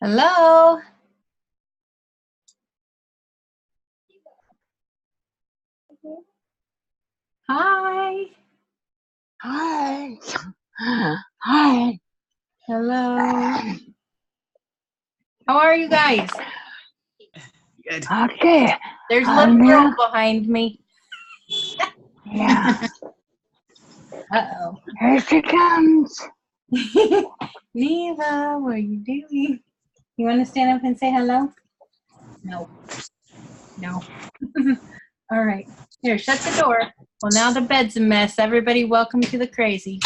Hello. Hi. Hi. Hi. Hello. How are you guys? Good. Okay. There's a little girl behind me. Yeah. Uh-oh. Here she comes. Neva, what are you doing? You want to stand up and say hello? No. No. All right. Here, shut the door. Well, now the bed's a mess. Everybody, welcome to the crazy.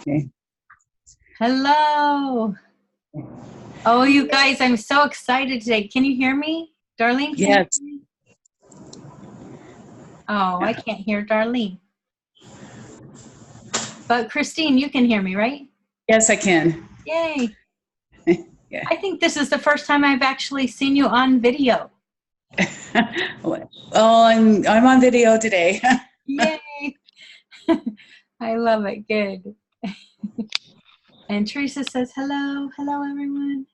Okay. Hello. Oh, you guys, I'm so excited today. Can you hear me? Darlene? Yes. Oh, I can't hear Darlene. But Christine, you can hear me, right? Yes, I can. Yay. Yeah. I think this is the first time I've actually seen you on video. Oh, I'm on video today. Yay. I love it. Good. And Teresa says, hello. Hello, everyone.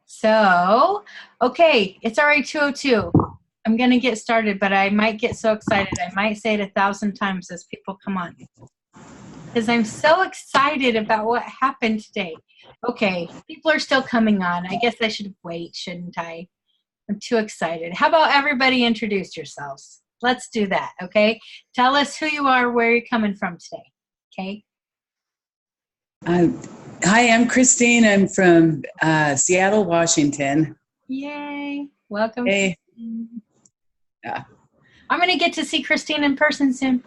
So, okay, it's already 2:02. I'm going to get started, but I might get so excited. I might say it 1,000 times as people come on. Because I'm so excited about what happened today. Okay, people are still coming on. I guess I should wait, shouldn't I? I'm too excited. How about everybody introduce yourselves? Let's do that, okay? Tell us who you are, where you're coming from today, okay? Hi, I'm Christine. I'm from Seattle, Washington. Yay. Welcome. Hey. Yeah. I'm going to get to see Christine in person soon.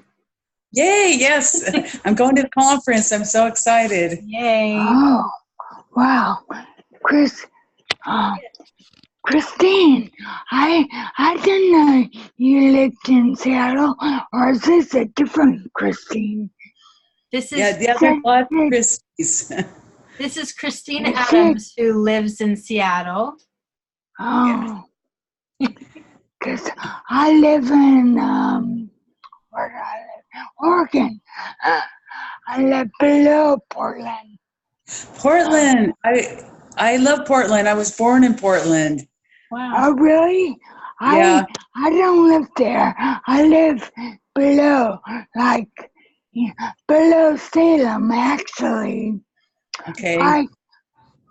Yay, yes. I'm going to the conference. I'm so excited. Yay. Oh, wow. Christine, I didn't know you lived in Seattle, or is this a different Christine? This is there's lots of Christines. This is Christina Adams, who lives in Seattle. Oh, because I live in where do I live? Oregon. I live below Portland. Portland. I love Portland. I was born in Portland. Wow. Oh, really? Yeah. I don't live there. I live below, like, below Salem, actually. Okay.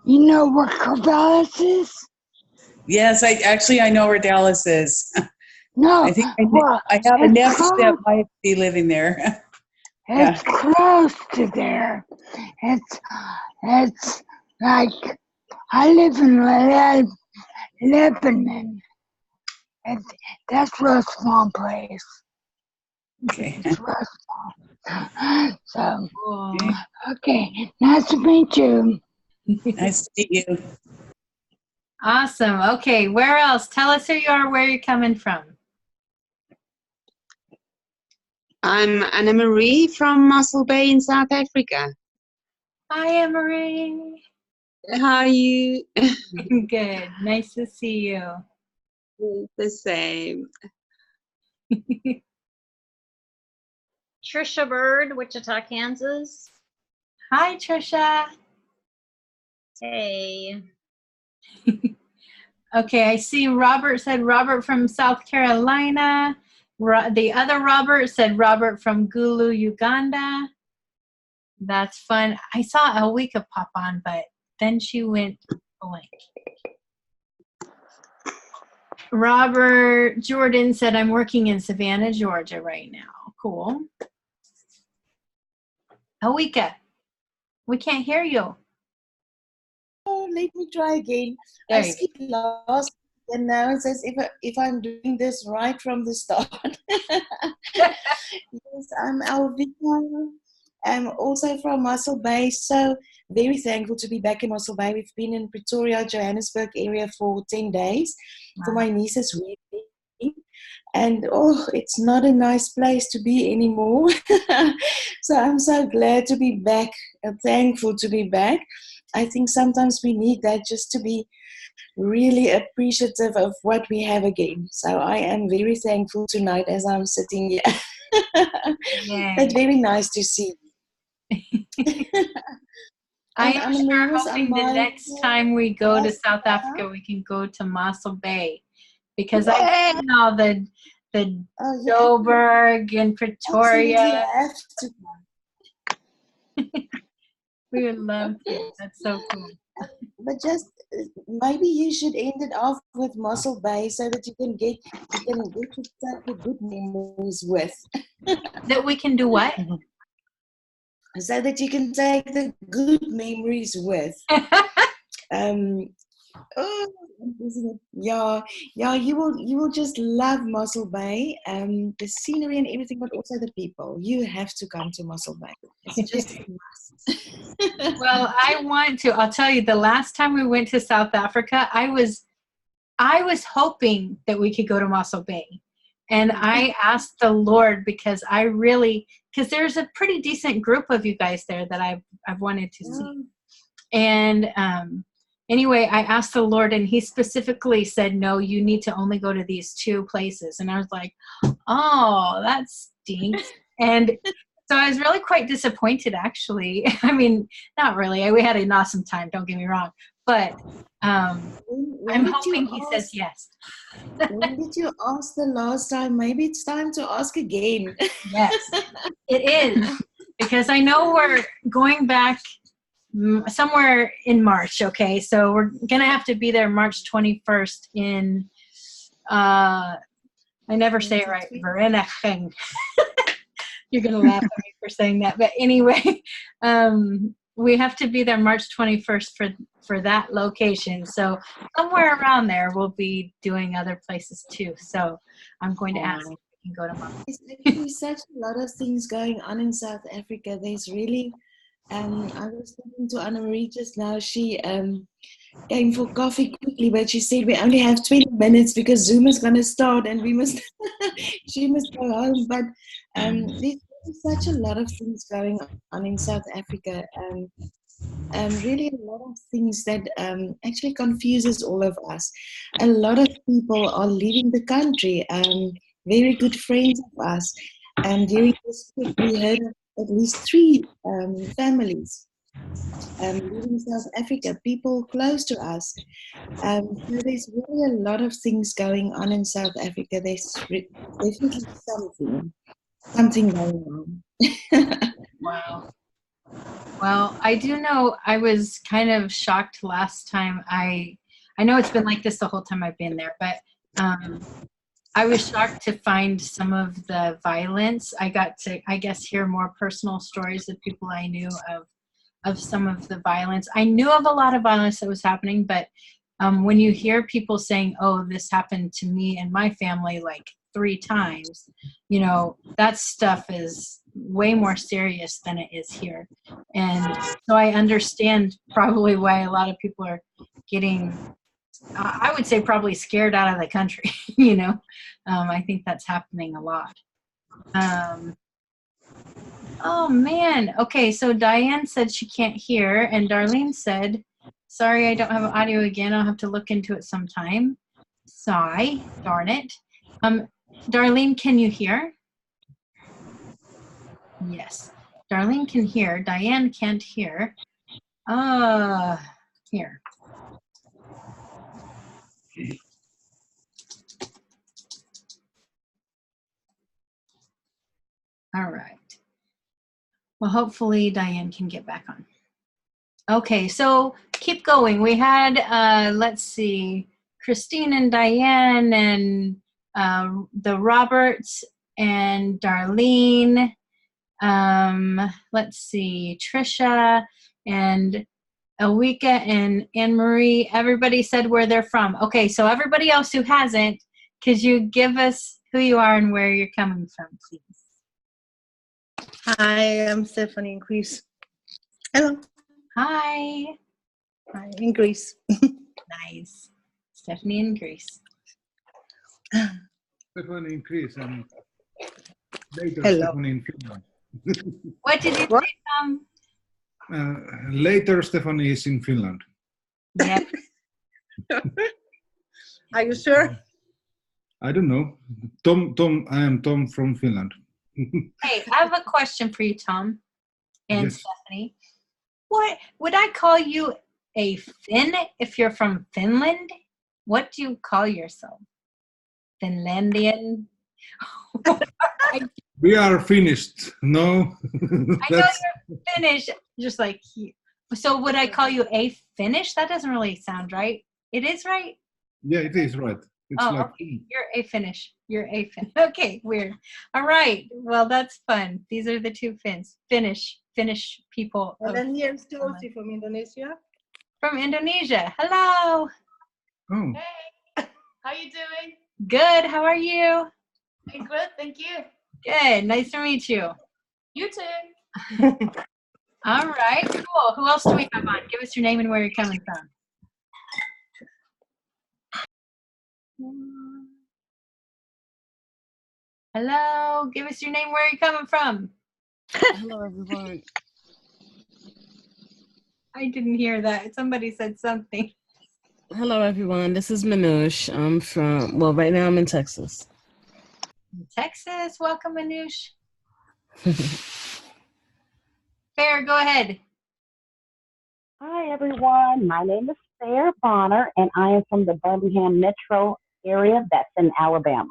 You know where Corvallis is? Yes, I know where Dallas is. No. I think I have a nephew that might be living there. It's close to there. It's like, I live in Lebanon. That's Russ Farm Place. Okay. It's Russ Farm. So, Cool. okay. Nice to meet you. Nice to meet you. Awesome. Okay, where else? Tell us who you are, where you're coming from. I'm Anna Marie from Mossel Bay in South Africa. Hi, Anne-Marie. How are you? Good. Nice to see you. The same. Trisha Bird, Wichita, Kansas. Hi, Trisha. Hey. Okay, I see Robert said Robert from South Carolina. The other Robert said Robert from Gulu, Uganda. That's fun. I saw Elwika pop on, but then she went blank. Robert Jordan said, I'm working in Savannah, Georgia right now. Cool. Elwika, we can't hear you. Oh, let me try again. I skipped last and now it says if I'm doing this right from the start. Yes, I'm Elvina. I'm also from Mossel Bay, so very thankful to be back in Mossel Bay. We've been in Pretoria, Johannesburg area for 10 days for my niece's wedding. And oh, it's not a nice place to be anymore. So I'm so glad to be back and thankful to be back. I think sometimes we need that just to be really appreciative of what we have again. So I am very thankful tonight as I'm sitting here. Yay. But very nice to see. I And am Annelie sure was hoping on the my next time we go to last South time. Africa, we can go to Mossel Bay, because I've seen all the Oh, yeah. Joburg and Absolutely Pretoria. have to. We would love to. That's so cool. But just maybe you should end it off with Mossel Bay so that you can get to take the good memories with. That we can do what? So that you can take the good memories with. Oh, isn't it? Yeah, you will just love Mossel Bay, the scenery and everything, but also the people. You have to come to Mossel Bay. It's just a must. Well, I want to. I'll tell you, the last time we went to South Africa, I was hoping that we could go to Mossel Bay. And I asked the Lord, because there's a pretty decent group of you guys there that I've wanted to see. And anyway, I asked the Lord, and he specifically said, no, you need to only go to these 2 places. And I was like, oh, that stinks. And so I was really quite disappointed, actually. I mean, not really. We had an awesome time, don't get me wrong. But I'm hoping he says yes. When did you ask the last time? Maybe it's time to ask again. Yes, it is. Because I know we're going back somewhere in March, okay? So we're going to have to be there March 21st in, I never say it right, Vereeniging. You're going to laugh at me for saying that. But anyway, we have to be there March 21st for that location. So somewhere around there, we'll be doing other places too. So I'm going to ask if we can go to Mossel. There's actually such a lot of things going on in South Africa. There's really, I was talking to Anne-Marie just now. She came for coffee quickly, but she said we only have 20 minutes because Zoom is going to start and we must, she must go home. But there's such a lot of things going on in South Africa. Really a lot of things that actually confuses all of us. A lot of people are leaving the country, very good friends of us. And during this week, we heard of at least 3 families leaving South Africa, people close to us. So there's really a lot of things going on in South Africa. There's definitely something going on. Wow. Well, I do know I was kind of shocked last time. I know it's been like this the whole time I've been there, but I was shocked to find some of the violence. I got to, I guess, hear more personal stories of people I knew of some of the violence. I knew of a lot of violence that was happening, but when you hear people saying, oh, this happened to me and my family like 3 times, you know, that stuff is way more serious than it is here. And so I understand probably why a lot of people are getting, I would say probably scared out of the country, you know. I think that's happening a lot. Oh man, okay, so Diane said she can't hear, and Darlene said, sorry, I don't have audio again, I'll have to look into it sometime. Sigh, darn it. Darlene, can you hear? Yes, Darlene can hear, Diane can't hear. Here. All right. Well, hopefully Diane can get back on. Okay, so keep going. We had, let's see, Christine and Diane and the Roberts and Darlene. Let's see, Trisha and Elwika and Anne-Marie. Everybody said where they're from. Okay, so everybody else who hasn't, could you give us who you are and where you're coming from, please? Hi, I'm Stephanie in Greece. Hello. Hi. Hi, in Greece. Nice. Stephanie in Greece. Stephanie in Greece and later Hello. Stephanie in Finland. What did you say, Later Stephanie is in Finland. Yeah. Are you sure? I don't know. Tom, I am Tom from Finland. Hey, I have a question for you, Tom and Yes. Stephanie. What would I call you a Finn if you're from Finland? What do you call yourself? Finlandian? We are finished. No, I know that's you're Finnish, just like you. So would I call you a Finnish? That doesn't really sound right. It is right? yeah, it is right. It's Oh, like okay. You're a Finnish. You're a Finn. Okay, weird. All right. Well, that's fun. These are the two Finns. Finnish people And of- then here's Josie from Indonesia. from Indonesia. Hello. oh, How you doing? Good. How are you? I'm good, thank you. Good. Nice to meet you. You too. All right. Cool. Who else do we have on? Give us your name and where you're coming from. Hello. Give us your name, where you're coming from. Hello, everyone. I didn't hear that. Somebody said something. Hello, everyone. This is Manoush. I'm from, well, right now I'm in Texas. Texas. Welcome, Manoush. Fair, go ahead. Hi, everyone. My name is Sarah Bonner, and I am from the Birmingham metro area. That's in Alabama.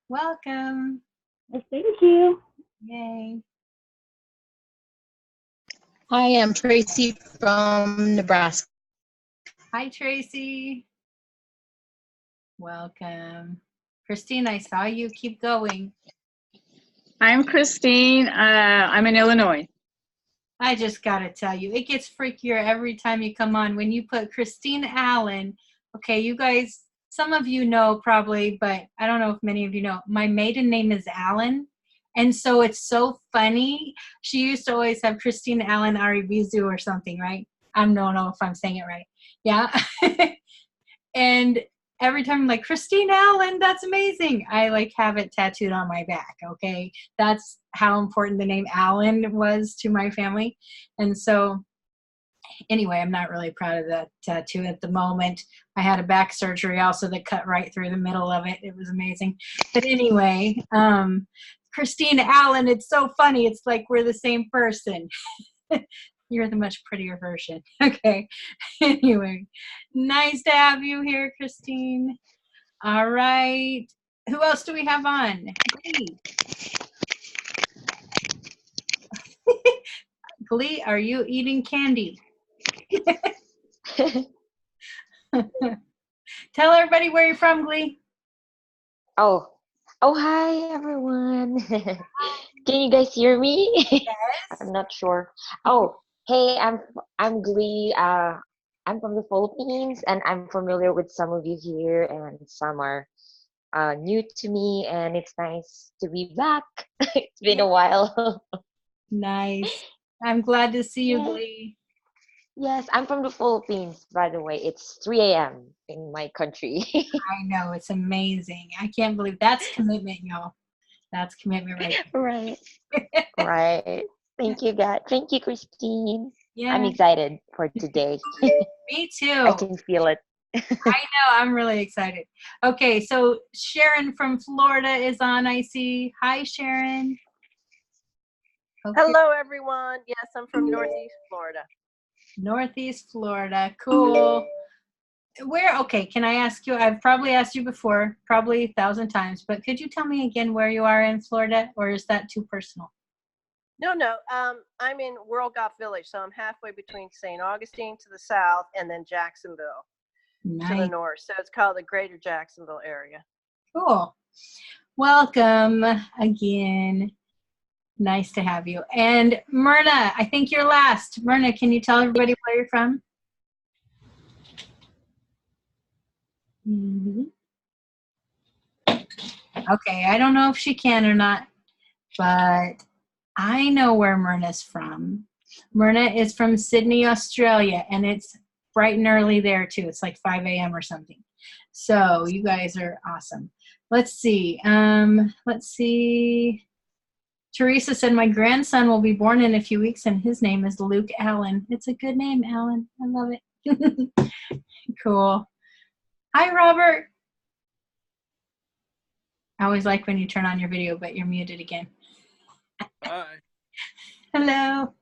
Welcome. Well, thank you. Yay. Hi, I'm Tracy from Nebraska. Hi, Tracy. Welcome. Christine, I saw you. Keep going. I'm Christine. I'm in Illinois. I just got to tell you, it gets freakier every time you come on. When you put Christine Allen, okay, you guys, some of you know probably, but I don't know if many of you know, my maiden name is Allen. And so it's so funny. She used to always have Christine Allen Arivizu or something, right? I don't know if I'm saying it right. Yeah. And every time I'm like, Christine Allen, that's amazing. I like have it tattooed on my back, okay? That's how important the name Allen was to my family. And so anyway, I'm not really proud of that tattoo at the moment. I had a back surgery also that cut right through the middle of it. It was amazing. But anyway, Christine Allen, it's so funny. It's like we're the same person. You're the much prettier version. Okay. Anyway, nice to have you here, Christine. All right. Who else do we have on? Glee. Glee, are you eating candy? Tell everybody where you're from, Glee. Oh, hi everyone. Can you guys hear me? Yes. I'm not sure. Oh, hey, I'm Glee. I'm from the Philippines, and I'm familiar with some of you here, and some are new to me, and it's nice to be back. It's been a while. Nice. I'm glad to see you, Yes. Glee. Yes, I'm from the Philippines, by the way. It's 3 a.m. in my country. I know, it's amazing. I can't believe that's commitment, y'all. That's commitment right there. Right. Right. Thank you, God. Thank you, Christine. Yeah. I'm excited for today. Me too. I can feel it. I know, I'm really excited. Okay, so Sharon from Florida is on, I see. Hi, Sharon. Okay. Hello, everyone. Yes, I'm from Northeast Florida. Northeast Florida, cool. Where, okay, can I ask you, I've probably asked you before, probably 1,000 times, but could you tell me again where you are in Florida, or is that too personal? No, I'm in World Golf Village, so I'm halfway between St. Augustine to the south and then Jacksonville to the Nice. north. So it's called the Greater Jacksonville area. Cool. Welcome again. Nice to have you. And Myrna, I think you're last. Myrna, can you tell everybody where you're from? Okay, I don't know if she can or not, but I know where Myrna's from. Myrna is from Sydney, Australia, and it's bright and early there too. It's like 5 a.m. or something. So you guys are awesome. Let's see. Teresa said, my grandson will be born in a few weeks, and his name is Luke Allen. It's a good name, Allen. I love it. Cool. Hi, Robert. I always like when you turn on your video, but you're muted again. Hi. Hello.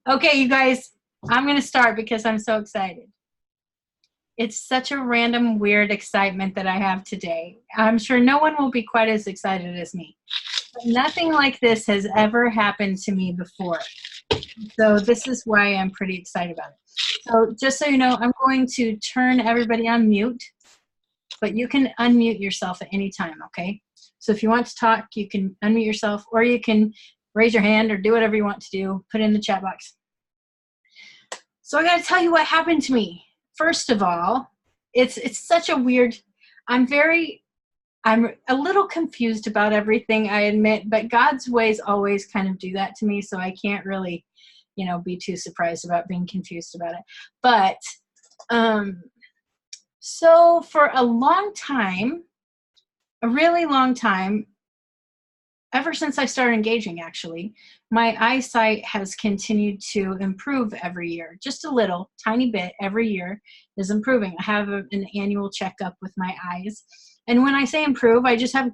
Okay, you guys, I'm going to start because I'm so excited. It's such a random, weird excitement that I have today. I'm sure no one will be quite as excited as me. But nothing like this has ever happened to me before. So this is why I'm pretty excited about it. So just so you know, I'm going to turn everybody on mute, but you can unmute yourself at any time, okay? So if you want to talk, you can unmute yourself, or you can raise your hand or do whatever you want to do. Put it in the chat box. So I got to tell you what happened to me. First of all, it's such a weird, I'm a little confused about everything, I admit, but God's ways always kind of do that to me, so I can't really, be too surprised about being confused about it. But, so for a long time, a really long time, ever since I started engaging, actually, my eyesight has continued to improve every year. Just a little, tiny bit every year is improving. I have an annual checkup with my eyes. And when I say improve, I just have,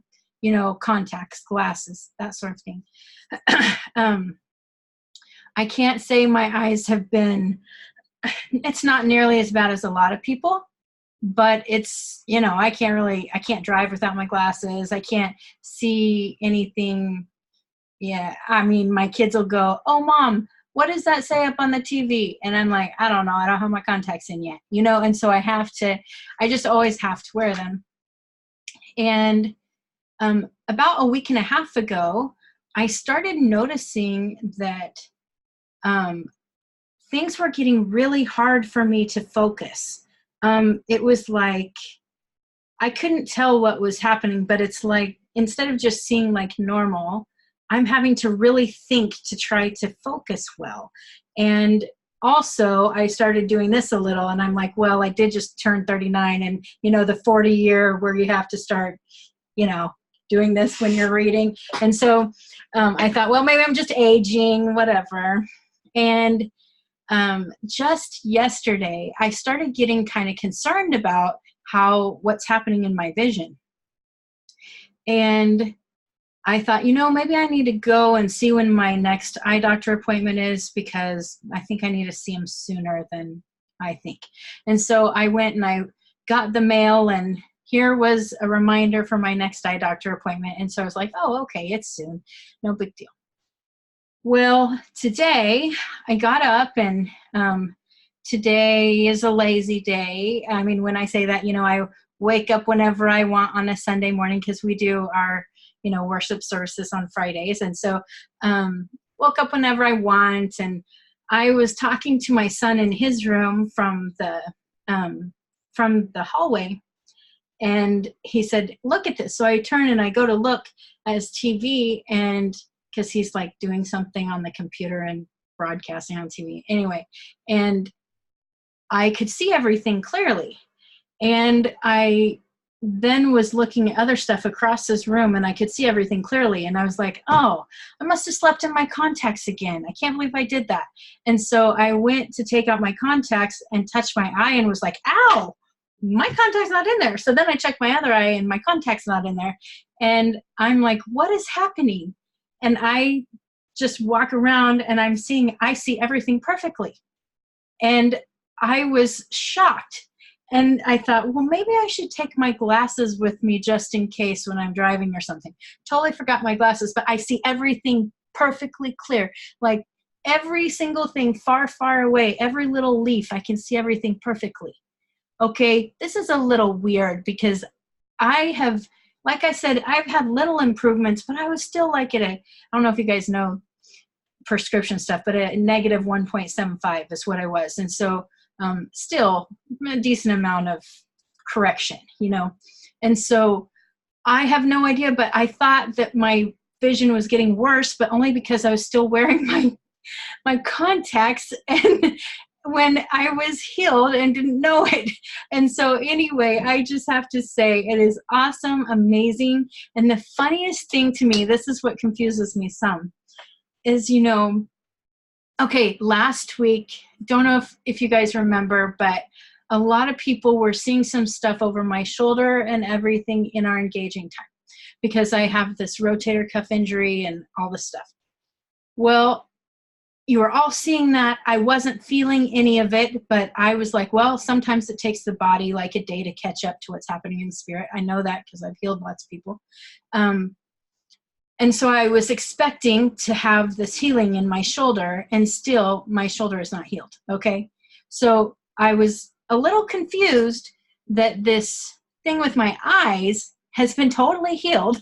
contacts, glasses, that sort of thing. I can't say my eyes have been, it's not nearly as bad as a lot of people. But it's, I can't drive without my glasses. I can't see anything. Yeah, I mean, my kids will go, "Oh, Mom, what does that say up on the TV?" And I'm like, I don't know. I don't have my contacts in yet, and so I just always have to wear them. And about a week and a half ago, I started noticing that things were getting really hard for me to focus. It was like I couldn't tell what was happening, but it's like instead of just seeing like normal, I'm having to really think to try to focus well. And also I started doing this a little, and I'm like, well, I did just turn 39, and the 40 year where you have to start, doing this when you're reading. And so I thought, well, maybe I'm just aging, whatever. And just yesterday, I started getting kind of concerned about what's happening in my vision. And I thought, maybe I need to go and see when my next eye doctor appointment is, because I think I need to see him sooner than I think. And so I went and I got the mail, and here was a reminder for my next eye doctor appointment. And so I was like, oh, okay, it's soon. No big deal. Well, today I got up, and today is a lazy day. I mean, when I say that, I wake up whenever I want on a Sunday morning, because we do our, worship services on Fridays. And so woke up whenever I want. And I was talking to my son in his room from the hallway. And he said, look at this. So I turn and I go to look at his TV, and because he's like doing something on the computer and broadcasting on TV. Anyway, and I could see everything clearly. And I then was looking at other stuff across this room, and I could see everything clearly. And I was like, oh, I must have slept in my contacts again. I can't believe I did that. And so I went to take out my contacts and touched my eye and was like, ow, my contact's not in there. So then I checked my other eye, and my contact's not in there. And I'm like, what is happening? And I just walk around, and I see everything perfectly. And I was shocked. And I thought, well, maybe I should take my glasses with me just in case when I'm driving or something. Totally forgot my glasses, but I see everything perfectly clear. Like every single thing far, far away, every little leaf, I can see everything perfectly. Okay, this is a little weird, because like I said, I've had little improvements, but I was still like I don't know if you guys know prescription stuff, but a negative 1.75 is what I was. And so still a decent amount of correction, And so I have no idea, but I thought that my vision was getting worse, but only because I was still wearing my contacts, and when I was healed and didn't know it. And so anyway, I just have to say it is awesome, amazing. And the funniest thing to me, this is what confuses me some, is, okay, last week, don't know if you guys remember, but a lot of people were seeing some stuff over my shoulder and everything in our engaging time, because I have this rotator cuff injury and all this stuff. Well, you were all seeing that. I wasn't feeling any of it, but I was like, well, sometimes it takes the body like a day to catch up to what's happening in the spirit. I know that because I've healed lots of people. And so I was expecting to have this healing in my shoulder, and still my shoulder is not healed. Okay. So I was a little confused that this thing with my eyes has been totally healed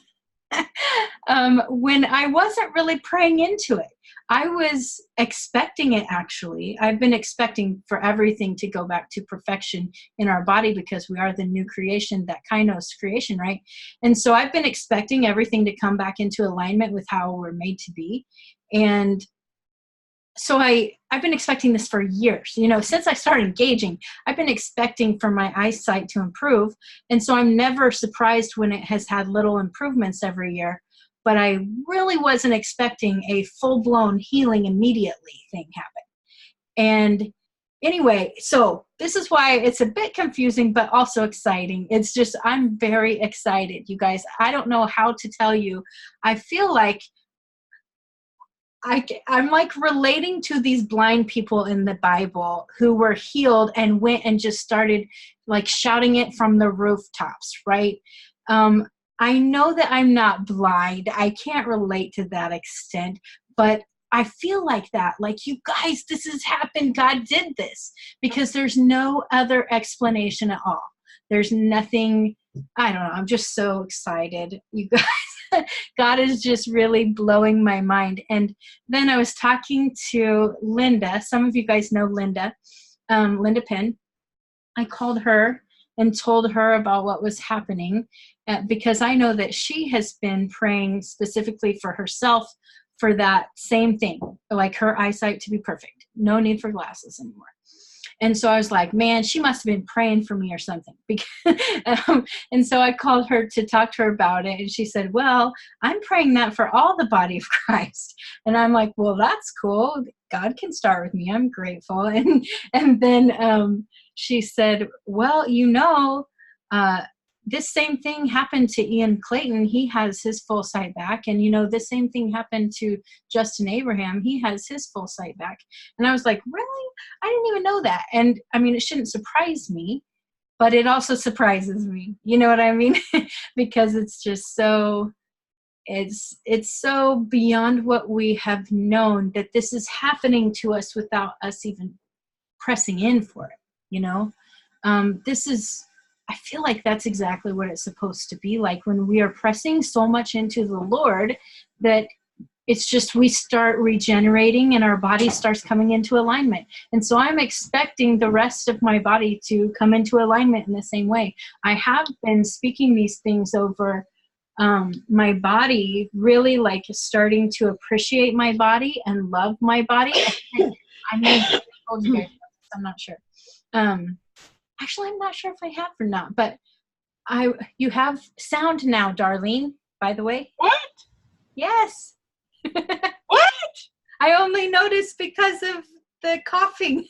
when I wasn't really praying into it. I was expecting it, actually. I've been expecting for everything to go back to perfection in our body because we are the new creation, that kainos creation, right? And so I've been expecting everything to come back into alignment with how we're made to be. And so I've been expecting this for years. You know, since I started engaging, I've been expecting for my eyesight to improve. And so I'm never surprised when it has had little improvements every year. But I really wasn't expecting a full-blown healing immediately thing happen. And anyway, so this is why it's a bit confusing, but also exciting. It's just, I'm very excited, you guys. I don't know how to tell you. I feel like I'm like relating to these blind people in the Bible who were healed and went and just started like shouting it from the rooftops, right? I know that I'm not blind. I can't relate to that extent, but I feel like that. Like, you guys, this has happened. God did this, because there's no other explanation at all. There's nothing, I don't know. I'm just so excited, you guys. God is just really blowing my mind. And then I was talking to Linda. Some of you guys know Linda, Linda Penn. I called her and told her about what was happening because I know that she has been praying specifically for herself for that same thing, like her eyesight to be perfect. No need for glasses anymore. And so I was like, man, she must have been praying for me or something. And so I called her to talk to her about it. And she said, well, I'm praying that for all the body of Christ. And I'm like, well, that's cool. God can start with me. I'm grateful. And then she said, well, you know, this same thing happened to Ian Clayton. He has his full sight back. And, you know, this same thing happened to Justin Abraham. He has his full sight back. And I was like, really? I didn't even know that. And, I mean, it shouldn't surprise me, but it also surprises me. You know what I mean? Because it's just so, it's so beyond what we have known that this is happening to us without us even pressing in for it, you know? This is, I feel like that's exactly what it's supposed to be like when we are pressing so much into the Lord that it's just we start regenerating and our body starts coming into alignment. And so I'm expecting the rest of my body to come into alignment in the same way. I have been speaking these things over my body, really like starting to appreciate my body and love my body. I may have told you guys, I'm not sure. Actually, I'm not sure if I have or not, but you have sound now, Darlene, by the way. What? Yes. What? I only noticed because of the coughing.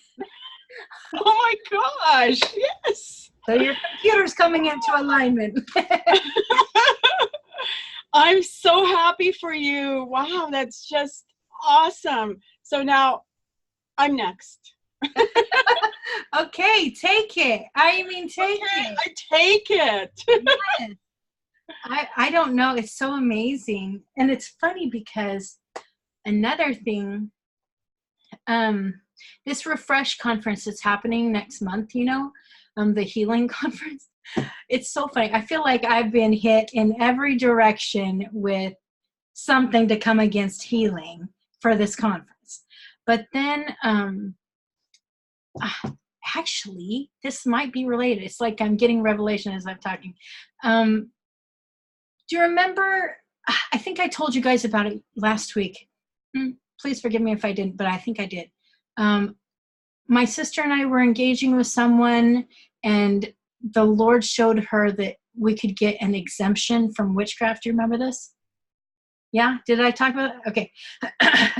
Oh my gosh, yes. So your computer's coming into alignment. I'm so happy for you. Wow, that's just awesome. So now I'm next. Okay, take it. I mean, take it. I take it. Yes. I don't know. It's so amazing. And it's funny because another thing, this Refresh conference is happening next month, you know, the healing conference. It's so funny. I feel like I've been hit in every direction with something to come against healing for this conference. But then, actually, this might be related. It's like I'm getting revelation as I'm talking. Do you remember, I think I told you guys about it last week. Please forgive me if I didn't, but I think I did. My sister and I were engaging with someone, and the Lord showed her that we could get an exemption from witchcraft. Do you remember this? Yeah? Did I talk about it? Okay.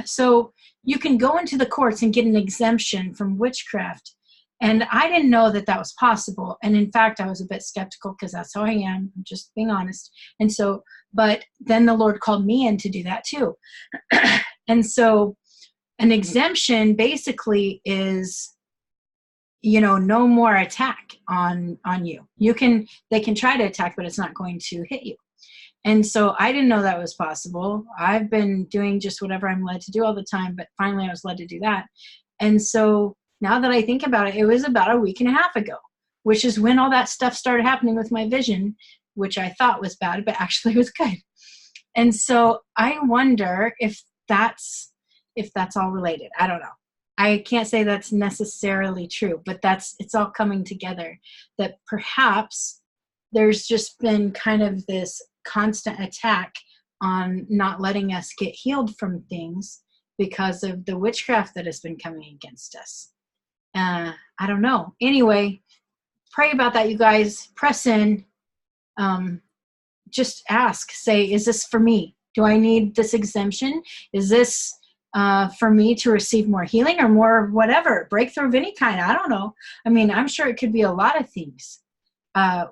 So you can go into the courts and get an exemption from witchcraft. And I didn't know that that was possible. And in fact, I was a bit skeptical because that's how I am. I'm just being honest. And so, but then the Lord called me in to do that too. And so an exemption basically is, no more attack on you. They can try to attack, but it's not going to hit you. And so I didn't know that was possible. I've been doing just whatever I'm led to do all the time, but finally I was led to do that. And so now that I think about it, it was about a week and a half ago, which is when all that stuff started happening with my vision, which I thought was bad, but actually was good. And so I wonder if that's all related. I don't know. I can't say that's necessarily true, but it's all coming together, that perhaps there's just been kind of this constant attack on not letting us get healed from things because of the witchcraft that has been coming against us. I don't know. Anyway, pray about that, you guys. Press in. Just ask. Say, is this for me? Do I need this exemption? Is this for me to receive more healing or more whatever, breakthrough of any kind? I don't know. I mean, I'm sure it could be a lot of things.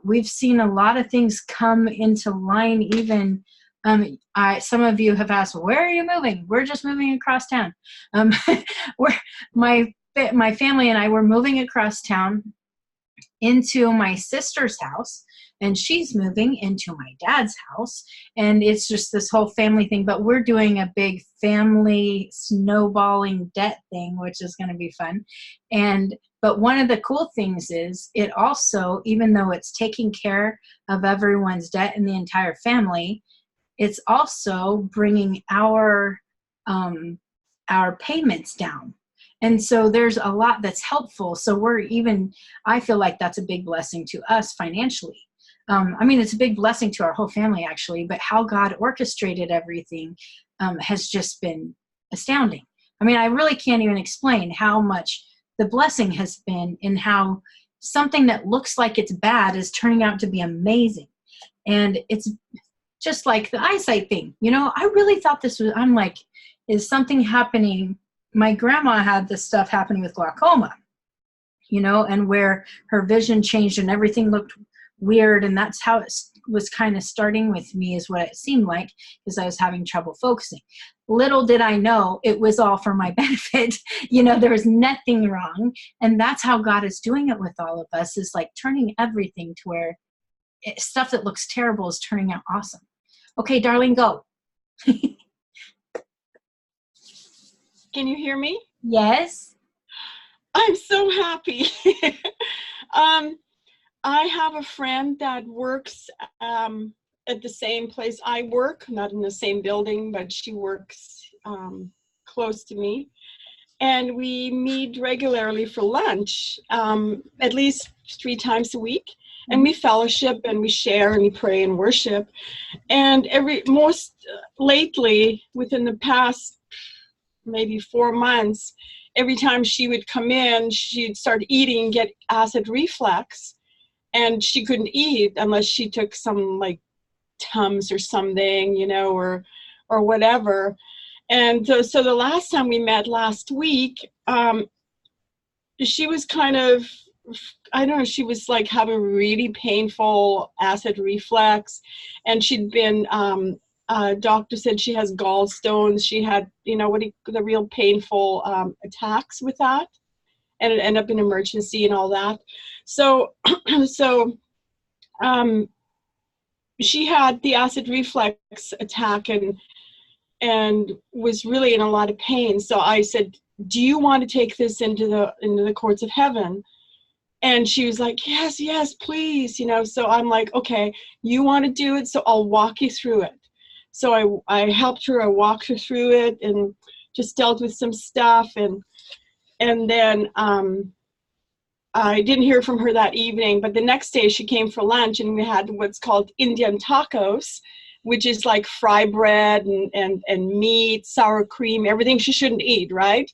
We've seen a lot of things come into line. Even some of you have asked, where are you moving? We're just moving across town. My family and I were moving across town into my sister's house, and she's moving into my dad's house, and it's just this whole family thing. But we're doing a big family snowballing debt thing, which is going to be fun. But one of the cool things is it also, even though it's taking care of everyone's debt in the entire family, it's also bringing our payments down. And so there's a lot that's helpful. So I feel like that's a big blessing to us financially. It's a big blessing to our whole family, actually, but how God orchestrated everything has just been astounding. I really can't even explain how much the blessing has been, in how something that looks like it's bad is turning out to be amazing. And it's just like the eyesight thing. I really thought I'm like, is something happening? My grandma had this stuff happening with glaucoma, and where her vision changed and everything looked weird. And that's how it was kind of starting with me, is what it seemed like, because I was having trouble focusing. Little did I know it was all for my benefit. There was nothing wrong. And that's how God is doing it with all of us, is like turning everything to where stuff that looks terrible is turning out awesome. Okay, Darlene, go. Can you hear me? Yes. I'm so happy. I have a friend that works at the same place I work, not in the same building, but she works close to me. And we meet regularly for lunch, at least 3 times a week. And we fellowship and we share and we pray and worship. And lately, within the past maybe 4 months, every time she would come in, she'd start eating, get acid reflux, and she couldn't eat unless she took some like Tums or something, or whatever. And so the last time we met last week, she was kind of, I don't know, she was like having really painful acid reflux, and she'd been, doctor said she has gallstones. She had, the real painful attacks with that, and it ended up in emergency and all that. So, she had the acid reflux attack and was really in a lot of pain. So I said, do you want to take this into the courts of heaven? And she was like, yes, please. So I'm like, okay, you want to do it, so I'll walk you through it. So I helped her. I walked her through it and just dealt with some stuff. And then I didn't hear from her that evening, but the next day she came for lunch, and we had what's called Indian tacos, which is like fry bread and meat, sour cream, everything she shouldn't eat, right?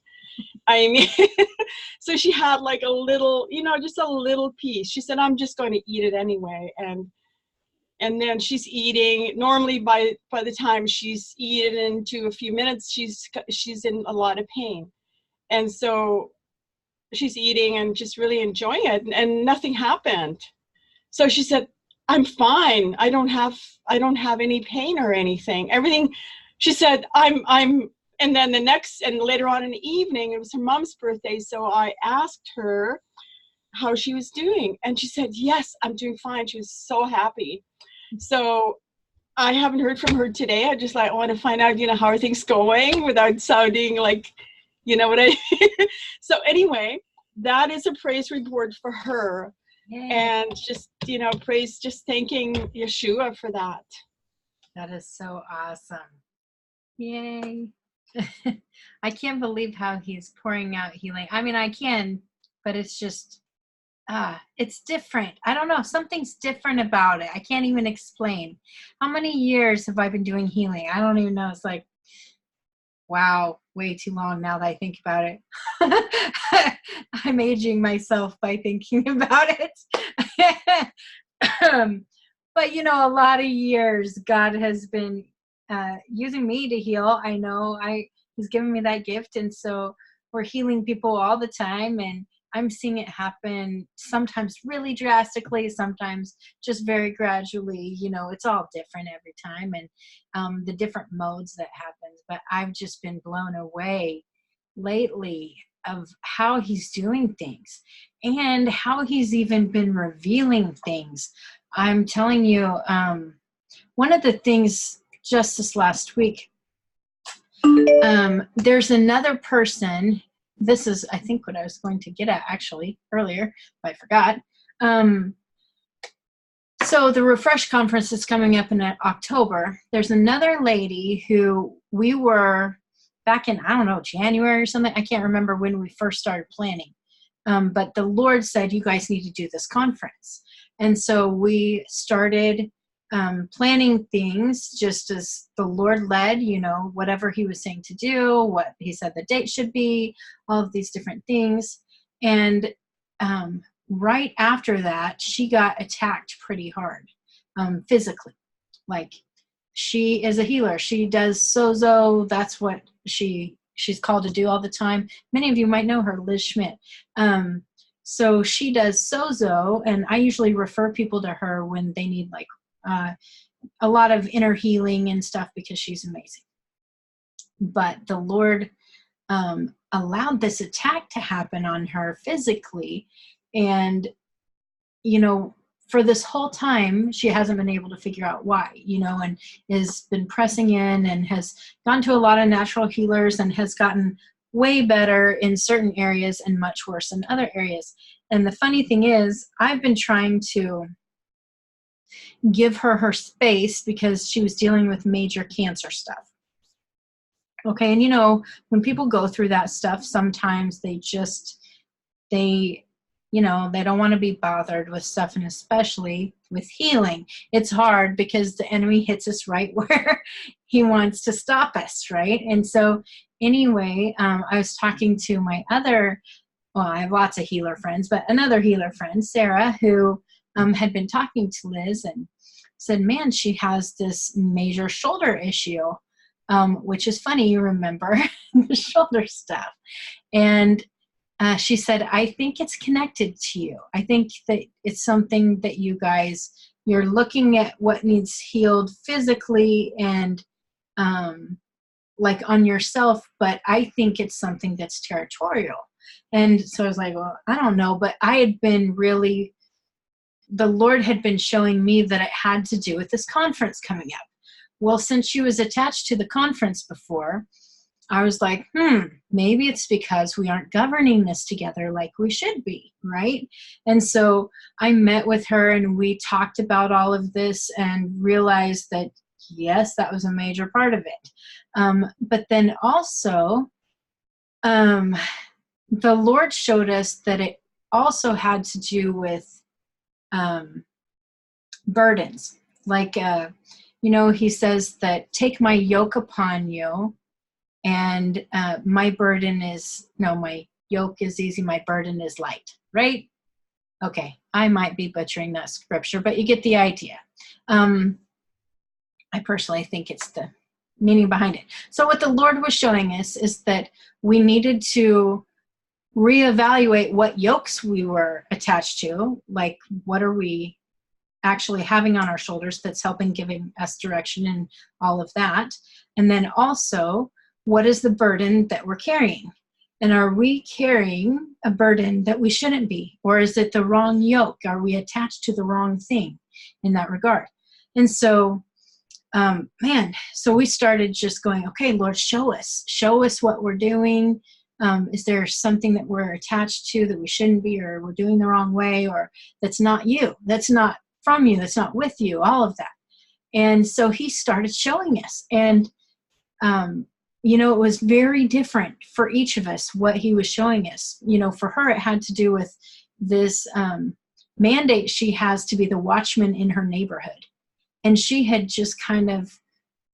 So she had like a little, just a little piece. She said, I'm just going to eat it anyway. And then she's eating. Normally by the time she's eaten into a few minutes, she's in a lot of pain. And so she's eating and just really enjoying it, and nothing happened. So she said, I'm fine. I don't have any pain or anything. Everything, she said, And then later on in the evening, it was her mom's birthday. So I asked her how she was doing. And she said, yes, I'm doing fine. She was so happy. So I haven't heard from her today. I just want to find out, how are things going without sounding like, what I So anyway, that is a praise report for her. Yay. And just, just thanking Yeshua for that. That is so awesome. Yay. I can't believe how he's pouring out healing. I mean, I can, but it's just, it's different. I don't know. Something's different about it. I can't even explain. How many years have I been doing healing? I don't even know. It's like, wow, way too long now that I think about it. I'm aging myself by thinking about it. But, a lot of years God has been using me to heal. I know he's given me that gift. And so we're healing people all the time. And I'm seeing it happen sometimes really drastically, sometimes just very gradually. It's all different every time, and the different modes that happens. But I've just been blown away lately of how he's doing things and how he's even been revealing things. I'm telling you, one of the things just this last week, there's another person. This is, I think, what I was going to get at actually earlier, but I forgot. So the Refresh conference is coming up in October. There's another lady who we were back in, I don't know, January or something. I can't remember when we first started planning. But the Lord said, you guys need to do this conference. And so we started planning things just as the Lord led, whatever he was saying to do, what he said the date should be, all of these different things. And right after that, she got attacked pretty hard physically. Like, she is a healer. She does sozo. That's what she's called to do all the time. Many of you might know her, Liz Schmidt. So she does sozo, and I usually refer people to her when they need a lot of inner healing and stuff, because she's amazing. But the Lord allowed this attack to happen on her physically, and for this whole time she hasn't been able to figure out why, and has been pressing in and has gone to a lot of natural healers and has gotten way better in certain areas and much worse in other areas. And the funny thing is, I've been trying to give her space because she was dealing with major cancer stuff. Okay, and when people go through that stuff, sometimes they don't want to be bothered with stuff, and especially with healing. It's hard because the enemy hits us right where he wants to stop us, right? And so anyway, I was talking to my I have lots of healer friends, but another healer friend, Sarah, who had been talking to Liz and said, man, she has this major shoulder issue, which is funny, you remember the shoulder stuff. And she said, I think it's connected to you. I think that it's something that you're looking at what needs healed physically and on yourself, but I think it's something that's territorial. And so I was like, well, I don't know, but the Lord had been showing me that it had to do with this conference coming up. Well, since she was attached to the conference before, I was like, maybe it's because we aren't governing this together like we should be, right? And so I met with her and we talked about all of this and realized that, yes, that was a major part of it. But then also, the Lord showed us that it also had to do with burdens. He says that take my yoke upon you, and my yoke is easy, my burden is light, right? Okay, I might be butchering that scripture, but you get the idea. I personally think it's the meaning behind it. So what the Lord was showing us is that we needed to reevaluate what yokes we were attached to, like what are we actually having on our shoulders that's helping giving us direction and all of that. And then also what is the burden that we're carrying? And are we carrying a burden that we shouldn't be? Or is it the wrong yoke? Are we attached to the wrong thing in that regard? And so, so we started just going, okay, Lord, show us what we're doing. Is there something that we're attached to that we shouldn't be, or we're doing the wrong way, or that's not you, that's not from you, that's not with you, all of that. And so he started showing us. And, it was very different for each of us, what he was showing us. For her, it had to do with this mandate she has to be the watchman in her neighborhood. And she had just kind of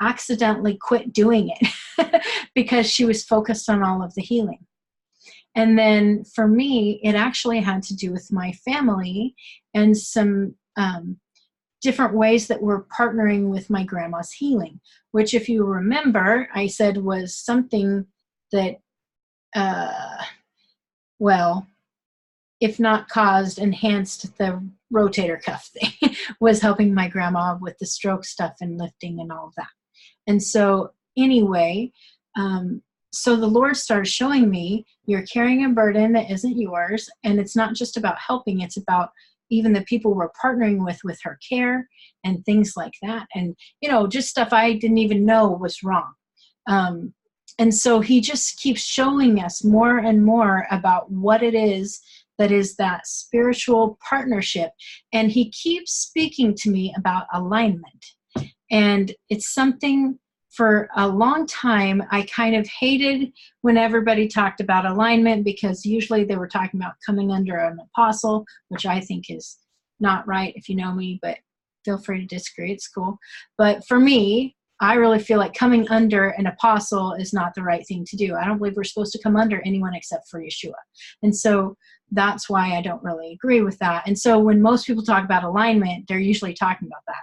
accidentally quit doing it because she was focused on all of the healing. And then for me, it actually had to do with my family and some different ways that we're partnering with my grandma's healing, which, if you remember, I said was something that, if not caused, enhanced the rotator cuff thing, was helping my grandma with the stroke stuff and lifting and all of that. And so anyway, so the Lord started showing me, you're carrying a burden that isn't yours. And it's not just about helping, it's about even the people we're partnering with her care and things like that. And, just stuff I didn't even know was wrong. And so he just keeps showing us more and more about what it is that is that spiritual partnership. And he keeps speaking to me about alignment. And it's something, for a long time, I kind of hated when everybody talked about alignment, because usually they were talking about coming under an apostle, which I think is not right if you know me, but feel free to disagree, it's cool. But for me, I really feel like coming under an apostle is not the right thing to do. I don't believe we're supposed to come under anyone except for Yeshua. And so that's why I don't really agree with that. And so when most people talk about alignment, they're usually talking about that.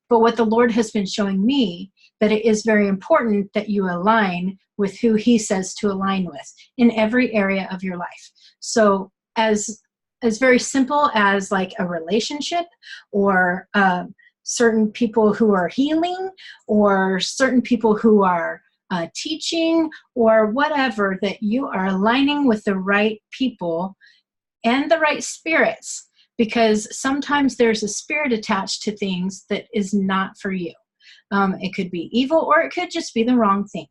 But what the Lord has been showing me, that it is very important that you align with who he says to align with in every area of your life. So as very simple as like a relationship, or certain people who are healing, or certain people who are teaching, or whatever, that you are aligning with the right people and the right spirits, because sometimes there's a spirit attached to things that is not for you. It could be evil, or it could just be the wrong thing.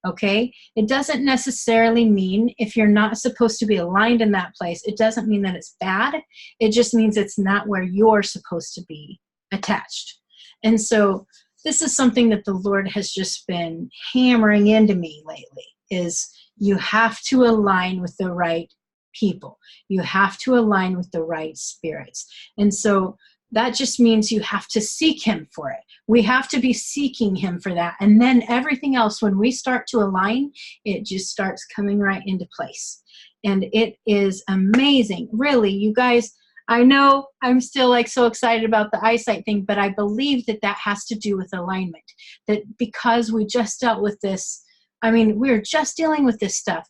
Okay? It doesn't necessarily mean, if you're not supposed to be aligned in that place, it doesn't mean that it's bad. It just means it's not where you're supposed to be attached. And so this is something that the Lord has just been hammering into me lately, is you have to align with the right people. You have to align with the right spirits. And so that just means you have to seek him for it. We have to be seeking him for that. And then everything else, when we start to align, it just starts coming right into place. And it is amazing. Really, you guys, I know I'm still like so excited about the eyesight thing, but I believe that that has to do with alignment. That because we just dealt with this, we're just dealing with this stuff.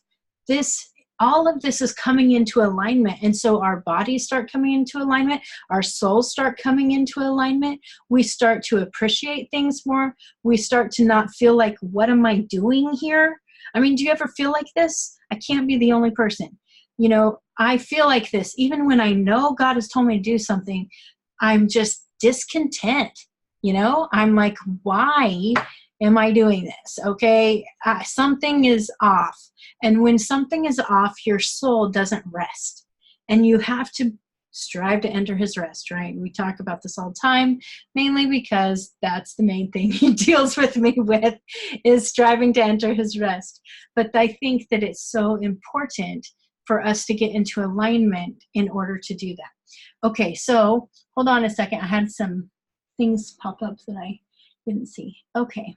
All of this is coming into alignment. And so our bodies start coming into alignment. Our souls start coming into alignment. We start to appreciate things more. We start to not feel like, what am I doing here? Do you ever feel like this? I can't be the only person. I feel like this. Even when I know God has told me to do something, I'm just discontent. I'm like, why am I doing this? Okay, something is off. And when something is off, your soul doesn't rest. And you have to strive to enter his rest, right? We talk about this all the time, mainly because that's the main thing he deals with me with, is striving to enter his rest. But I think that it's so important for us to get into alignment in order to do that. Okay, so hold on a second. I had some things pop up that I didn't see. Okay.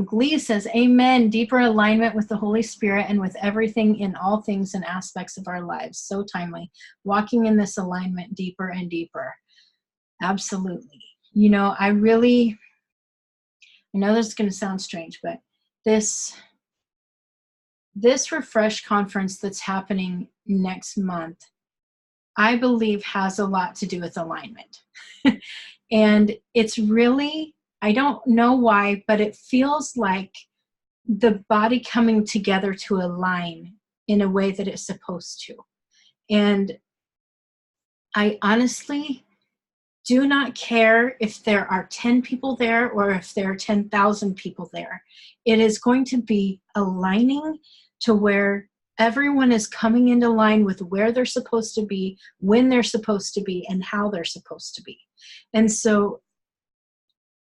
Glee says, amen. Deeper alignment with the Holy Spirit and with everything in all things and aspects of our lives. So timely. Walking in this alignment deeper and deeper. Absolutely. I know this is going to sound strange, but this Refresh conference that's happening next month, I believe has a lot to do with alignment. And it's really, I don't know why, but it feels like the body coming together to align in a way that it's supposed to. And I honestly do not care if there are 10 people there or if there are 10,000 people there. It is going to be aligning to where everyone is coming into line with where they're supposed to be, when they're supposed to be, and how they're supposed to be. And so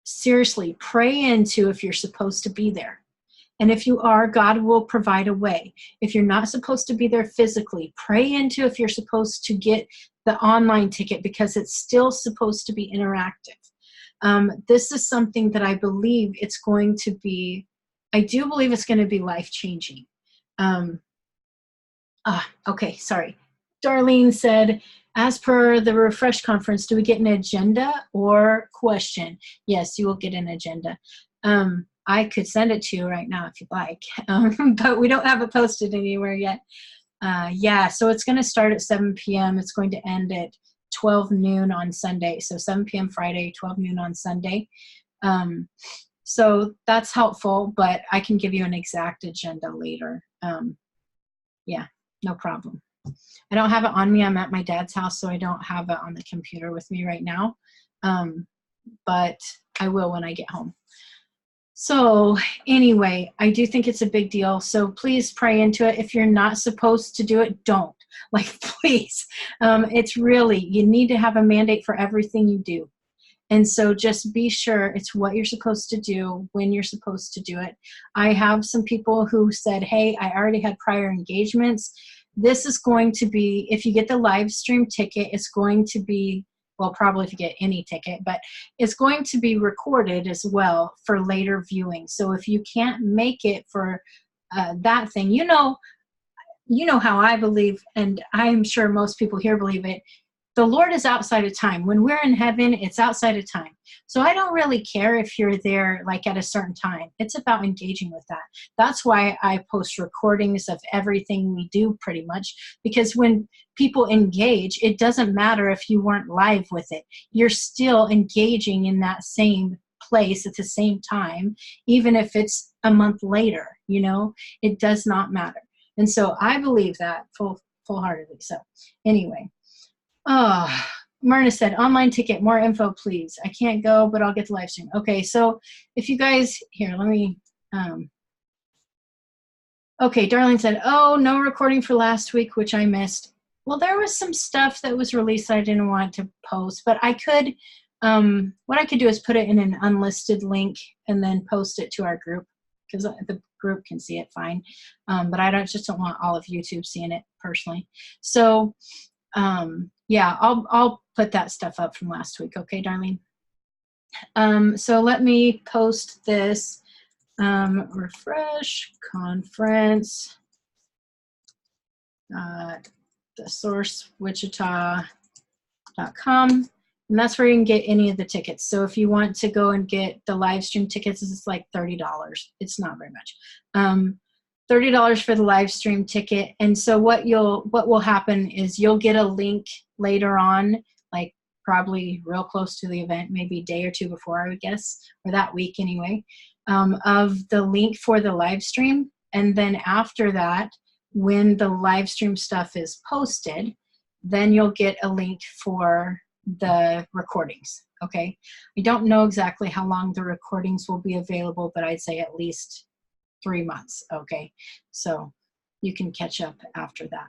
seriously, pray into if you're supposed to be there. And if you are, God will provide a way. If you're not supposed to be there physically, pray into if you're supposed to get the online ticket, because it's still supposed to be interactive. This is something that I believe it's going to be, I do believe it's going to be life-changing. Okay, sorry. Darlene said, as per the Refresh conference, do we get an agenda or question? Yes, you will get an agenda. I could send it to you right now if you'd like, but we don't have it posted anywhere yet. Yeah, so it's going to start at 7 p.m. It's going to end at 12 noon on Sunday. So 7 p.m. Friday, 12 noon on Sunday. So that's helpful, but I can give you an exact agenda later. Yeah, no problem. I don't have it on me. I'm at my dad's house, so I don't have it on the computer with me right now. But I will when I get home. So anyway, I do think it's a big deal. So please pray into it. If you're not supposed to do it, don't. Like, please. It's really, you need to have a mandate for everything you do. And so just be sure it's what you're supposed to do when you're supposed to do it. I have some people who said, hey, I already had prior engagements. This is going to be, if you get the live stream ticket, it's going to be, well, probably if you get any ticket, but it's going to be recorded as well for later viewing. So if you can't make it for that thing, you know how I believe, and I'm sure most people here believe it, the Lord is outside of time. When we're in heaven, it's outside of time. So I don't really care if you're there like at a certain time. It's about engaging with that. That's why I post recordings of everything we do pretty much, because when people engage, it doesn't matter if you weren't live with it. You're still engaging in that same place at the same time, even if it's a month later, you know, it does not matter. And so I believe that full-heartedly. So anyway. Oh, Myrna said, online ticket, more info, please. I can't go, but I'll get the live stream. Okay, so if you guys, here, let me, okay, Darlene said, oh, no recording for last week, which I missed. Well, there was some stuff that was released I didn't want to post, but I could, what I could do is put it in an unlisted link and then post it to our group, because the group can see it fine. But I just don't want all of YouTube seeing it personally. So, yeah, I'll put that stuff up from last week. Okay, Darlene? So let me post this. Refresh conference. The source, Wichita.com. And that's where you can get any of the tickets. So if you want to go and get the live stream tickets, it's like $30. It's not very much. $30 for the live stream ticket. And so what will happen is you'll get a link later on, like probably real close to the event, maybe a day or two before, I would guess, or that week anyway, of the link for the live stream. And then after that, when the live stream stuff is posted, then you'll get a link for the recordings. Okay. I don't know exactly how long the recordings will be available, but I'd say at least 3 months. Okay. So you can catch up after that.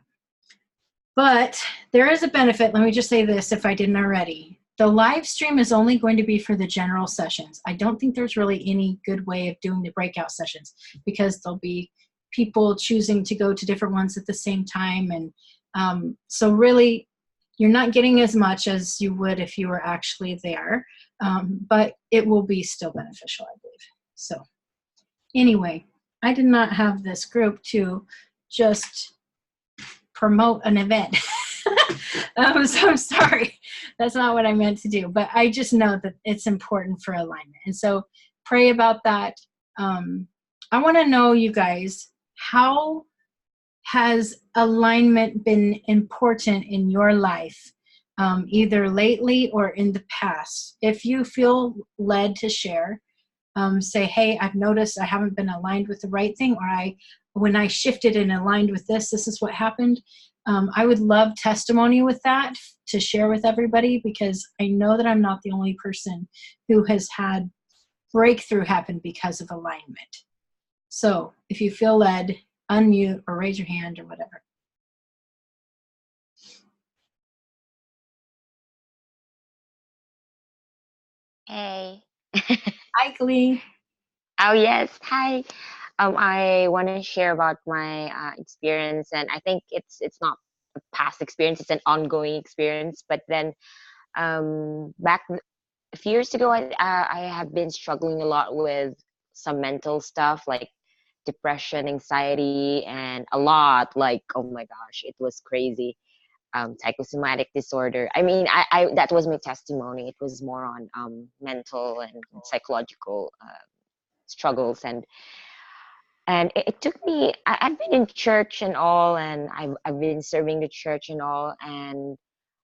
But there is a benefit. Let me just say this if I didn't already. The live stream is only going to be for the general sessions. I don't think there's really any good way of doing the breakout sessions, because there'll be people choosing to go to different ones at the same time. And so really, you're not getting as much as you would if you were actually there, but it will be still beneficial, I believe. So anyway, I did not have this group to just promote an event. So I'm sorry. That's not what I meant to do. But I just know that it's important for alignment. And so pray about that. I want to know, you guys, how has alignment been important in your life, either lately or in the past? If you feel led to share, say, hey, I've noticed I haven't been aligned with the right thing, or when I shifted and aligned with this is what happened. I would love testimony with that to share with everybody, because I know that I'm not the only person who has had breakthrough happen because of alignment. So if you feel led, unmute or raise your hand or whatever. Hey. Hi, Glee. Oh, yes. Hi. I want to share about my experience, and I think it's not a past experience; it's an ongoing experience. But then, back a few years ago, I have been struggling a lot with some mental stuff like depression, anxiety, and a lot like, oh my gosh, it was crazy. Psychosomatic disorder. I mean, I that was my testimony. It was more on mental and psychological struggles, and it took me. I've been in church and all, and I've been serving the church and all, and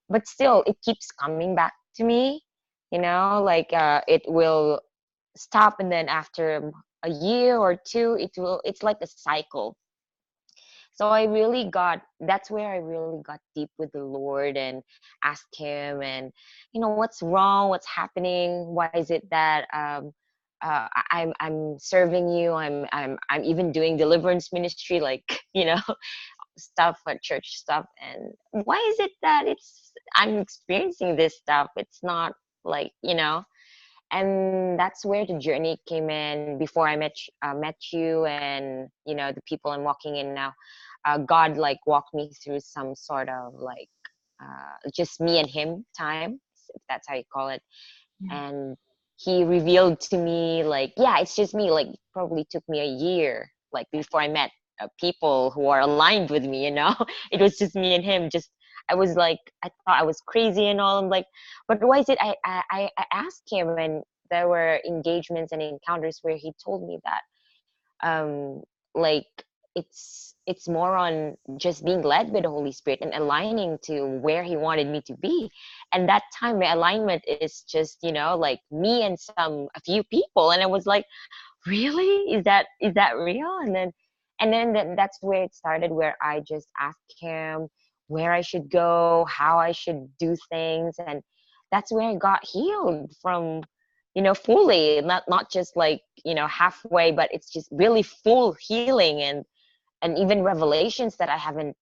but still, it keeps coming back to me. Like it will stop, and then after a year or two, it's like a cycle. So that's where I really got deep with the Lord and asked him, and what's wrong, what's happening, why is it that I'm serving you, I'm even doing deliverance ministry, like stuff at church stuff, and why is it that I'm experiencing this stuff? It's not like, and that's where the journey came in. Before I met you, and the people I'm walking in now, God like walked me through some sort of like just me and him time, if that's how you call it. And he revealed to me, like, yeah, it's just me. Like, probably took me a year, like, before I met people who are aligned with me. It was just me and him. Just I was like, I thought I was crazy and all. I'm like, but why is it? I asked him, and there were engagements and encounters where he told me that, like, it's more on just being led by the Holy Spirit and aligning to where he wanted me to be. And that time my alignment is just, like me and a few people. And I was like, really? Is that real? And then that's where it started, where I just asked him where I should go, how I should do things. And that's where I got healed from, fully, not just like, halfway, but it's just really full healing, and even revelations that I haven't,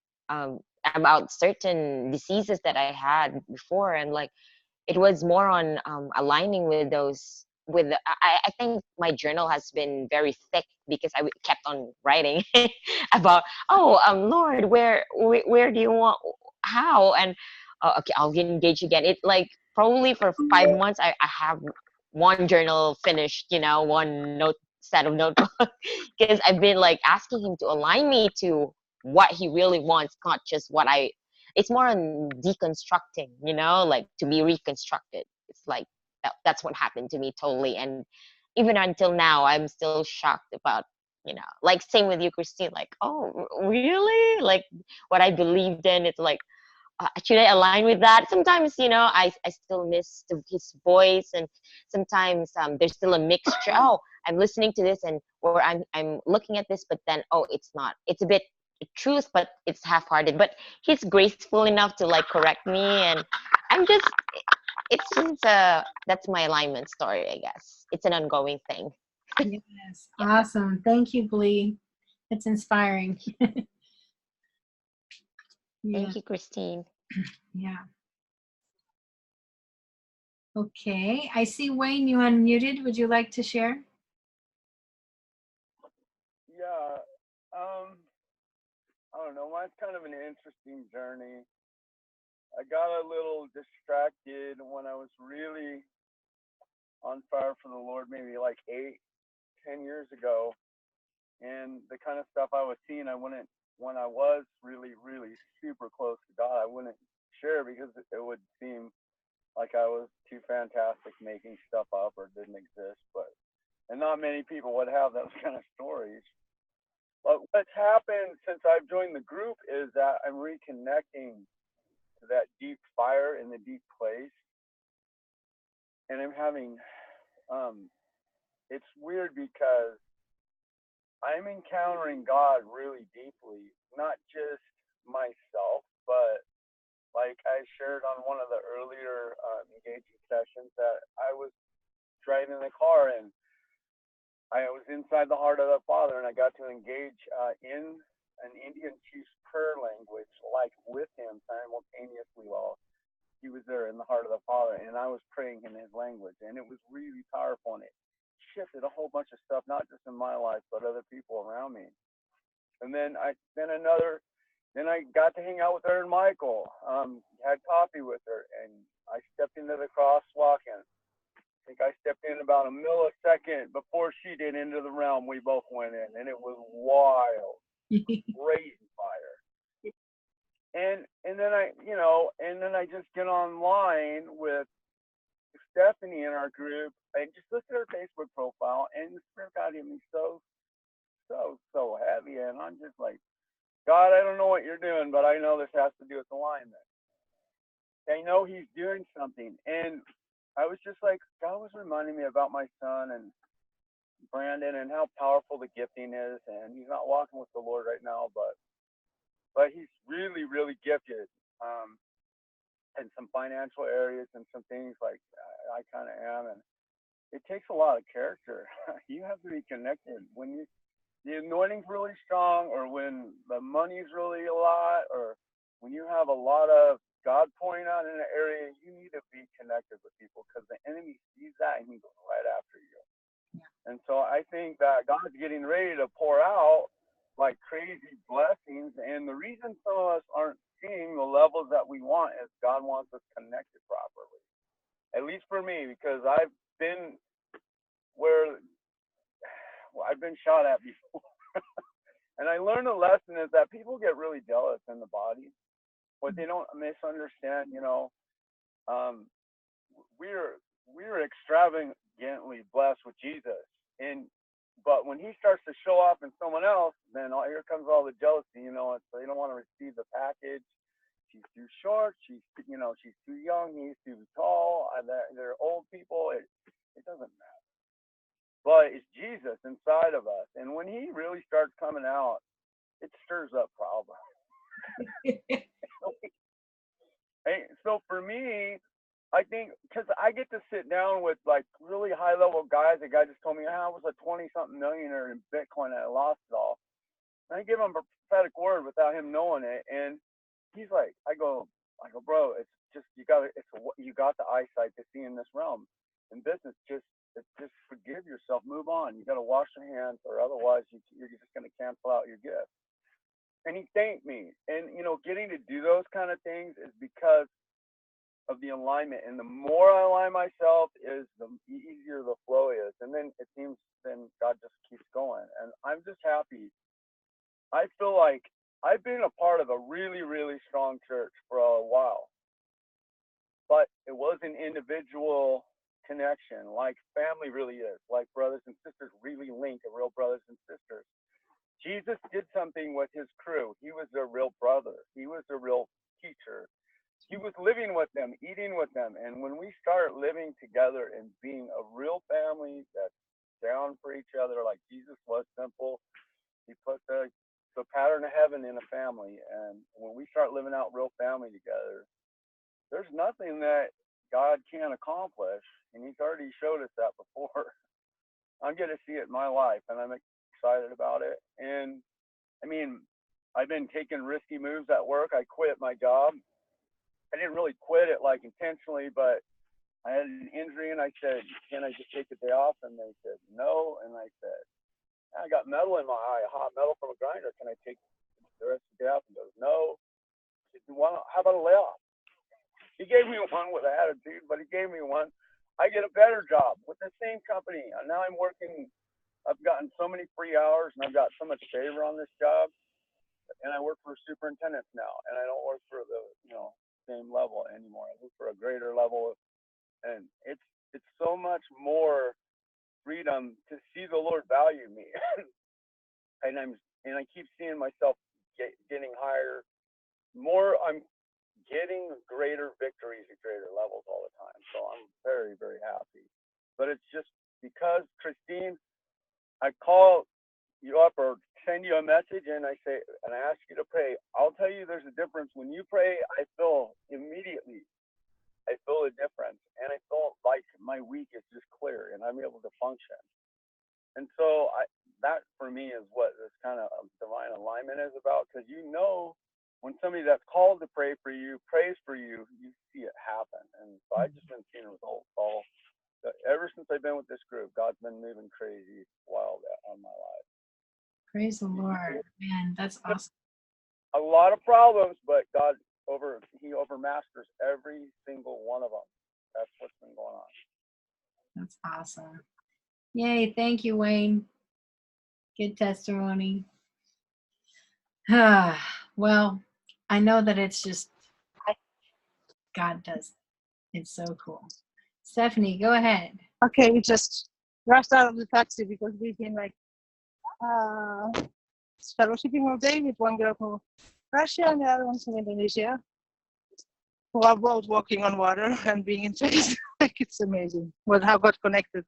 about certain diseases that I had before. And like, it was more on aligning with those. I think my journal has been very thick because I kept on writing about, Lord, where do you want, how, and okay, I'll engage again. It like probably for 5 months I have one journal finished, one set of notebook, because I've been like asking him to align me to what he really wants, not just what it's more on deconstructing, like to be reconstructed. It's like that's what happened to me totally. And even until now, I'm still shocked about, like same with you, Christine, like, oh, really? Like what I believed in, it's like, should I align with that? Sometimes, I still miss his voice, and sometimes there's still a mixture. Oh, I'm listening to this, or I'm looking at this, but then, oh, it's not. It's a bit truth, but it's half-hearted. But he's graceful enough to like correct me, and it's just that's my alignment story, I guess. It's an ongoing thing. Yes, awesome. Thank you, Glee. It's inspiring. Thank you, Christine. Yeah. Okay, I see Wayne, you unmuted. Would you like to share? Yeah, I don't know. Mine's kind of an interesting journey. I got a little distracted when I was really on fire for the Lord, maybe like 8-10 years ago. And the kind of stuff I was seeing, when I was really, really super close to God, I wouldn't share because it would seem like I was too fantastic making stuff up or didn't exist. And not many people would have those kind of stories. But what's happened since I've joined the group is that I'm reconnecting to that deep fire in the deep place. And I'm having it's weird because I'm encountering God really deeply, not just myself, but like I shared on one of the earlier engaging sessions that I was driving the car and I was inside the heart of the Father, and I got to engage in an Indian chief's prayer language, like with him simultaneously while he was there in the heart of the Father, and I was praying in his language, and it was really powerful, and it shifted a whole bunch of stuff, not just in my life, but other people around me. And then I got to hang out with her and Michael, had coffee with her, and I stepped into the crosswalk, and I think I stepped in about a millisecond before she did into the realm. We both went in, and it was wild, crazy fire. And then I just get online with Stephanie in our group and just looked at her Facebook profile, and the Spirit got hit me so heavy, and I'm just like, God, I don't know what you're doing, but I know this has to do with alignment. I know He's doing something, and I was just like, God was reminding me about my son and Brandon and how powerful the gifting is, and he's not walking with the Lord right now, but he's really, really gifted in some financial areas and some things like I kind of am, and it takes a lot of character. You have to be connected when the anointing's really strong, or when the money's really a lot, or when you have a lot of God pouring out in an area. You need to be connected with people because the enemy sees that and he goes right after you. Yeah. And so I think that God's getting ready to pour out like crazy blessings, and the reason some of us aren't seeing the levels that we want is God wants us connected properly. At least for me, because I've been shot at before. And I learned a lesson is that people get really jealous in the body. What they don't misunderstand, we're extravagantly blessed with Jesus. But when He starts to show off in someone else, then here comes all the jealousy, so they don't want to receive the package. She's too short, she's too young, he's too tall, they're old people. It doesn't matter. But it's Jesus inside of us. And when He really starts coming out, it stirs up problems. So for me, I think, because I get to sit down with like really high level guys. A guy just told me, I was a 20-something millionaire in Bitcoin and I lost it all. And I give him a prophetic word without him knowing it. And he's like, I go, bro, it's just, you got the eyesight to see in this realm. In business, just forgive yourself, move on. You got to wash your hands, or otherwise you're just going to cancel out your gift. And he thanked me. And, getting to do those kind of things is because of the alignment. And the more I align myself, is the easier the flow is. And then it seems, then God just keeps going. And I'm just happy. I feel like I've been a part of a really, really strong church for a while. But it was an individual connection, like family really is, like brothers and sisters really link, a real brothers and sisters. Jesus did something with His crew. He was their real brother. He was their real teacher. He was living with them, eating with them. And when we start living together and being a real family that's down for each other, like Jesus was simple, He put the pattern of heaven in a family. And when we start living out real family together, there's nothing that God can't accomplish. And He's already showed us that before. I'm going to see it in my life, and I'm excited about it. And I mean, I've been taking risky moves at work. I quit my job. I didn't really quit it like intentionally, but I had an injury, and I said, can I just take the day off? And they said no. And I said, I got metal in my eye, hot metal from a grinder. Can I take the rest of the day off? And he goes, no. I said, well, how about a layoff? He gave me one with an attitude, but he gave me one. I get a better job with the same company. And now I'm working. I've gotten so many free hours, and I've got so much favor on this job. And I work for superintendents now, and I don't work for the same level anymore. I work for a greater level, and it's so much more freedom to see the Lord value me. and I keep seeing myself getting higher. I'm getting greater victories at greater levels all the time. So I'm very, very happy. But it's just because, Christine, I call you up or send you a message and I say, and I ask you to pray. I'll tell you there's a difference. When you pray, I feel immediately, I feel a difference. And I feel like my week is just clear and I'm able to function. And so that for me is what this kind of divine alignment is about. Because you know, when somebody that's called to pray for you, prays for you, you see it happen. And so I've just been seeing results all. Ever since I've been with this group, God's been moving crazy wild on my life. Praise the Lord. Man, that's awesome. A lot of problems, but God he overmasters every single one of them. That's what's been going on. That's awesome. Yay, thank you, Wayne. Good testimony. Well, I know that it's just God does. It's so cool. Stephanie, go ahead. Okay, we just rushed out of the taxi because we've been like fellowshipping all day with one girl from Russia and the other one from Indonesia, who are both walking on water and being in faith. Like, it's amazing how God connected.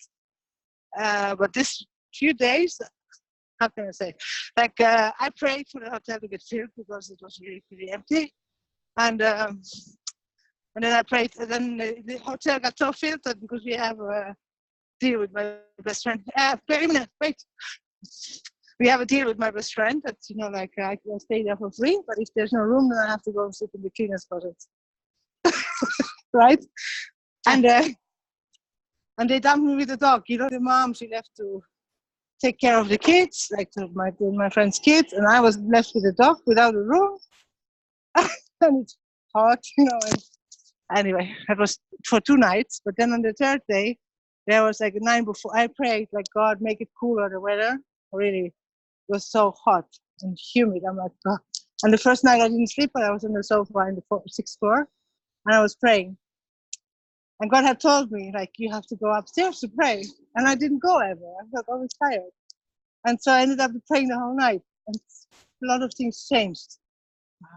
But this few days, how can I say? Like, I prayed for the hotel to get filled because it was really, really empty. And then I prayed, and then the hotel got so filled that because we have a deal with my best friend. Wait a minute, wait. We have a deal with my best friend that, you know, like I can stay there for free, but if there's no room, then I have to go and sleep in the cleaner's closet. Right? And they dumped me with the dog. You know, the mom, she left to take care of the kids, like my friend's kids, and I was left with the dog without a room. And it's hot, you know. And anyway, that was for 2 nights. But then on the 3rd day, there was like a night before, I prayed, like, God, make it cooler, the weather. Really, it was so hot and humid. I'm like, God. And the first night I didn't sleep, but I was on the sofa in the 6th floor, and I was praying. And God had told me, like, you have to go upstairs to pray. And I didn't go ever. I was always tired. And so I ended up praying the whole night. And a lot of things changed.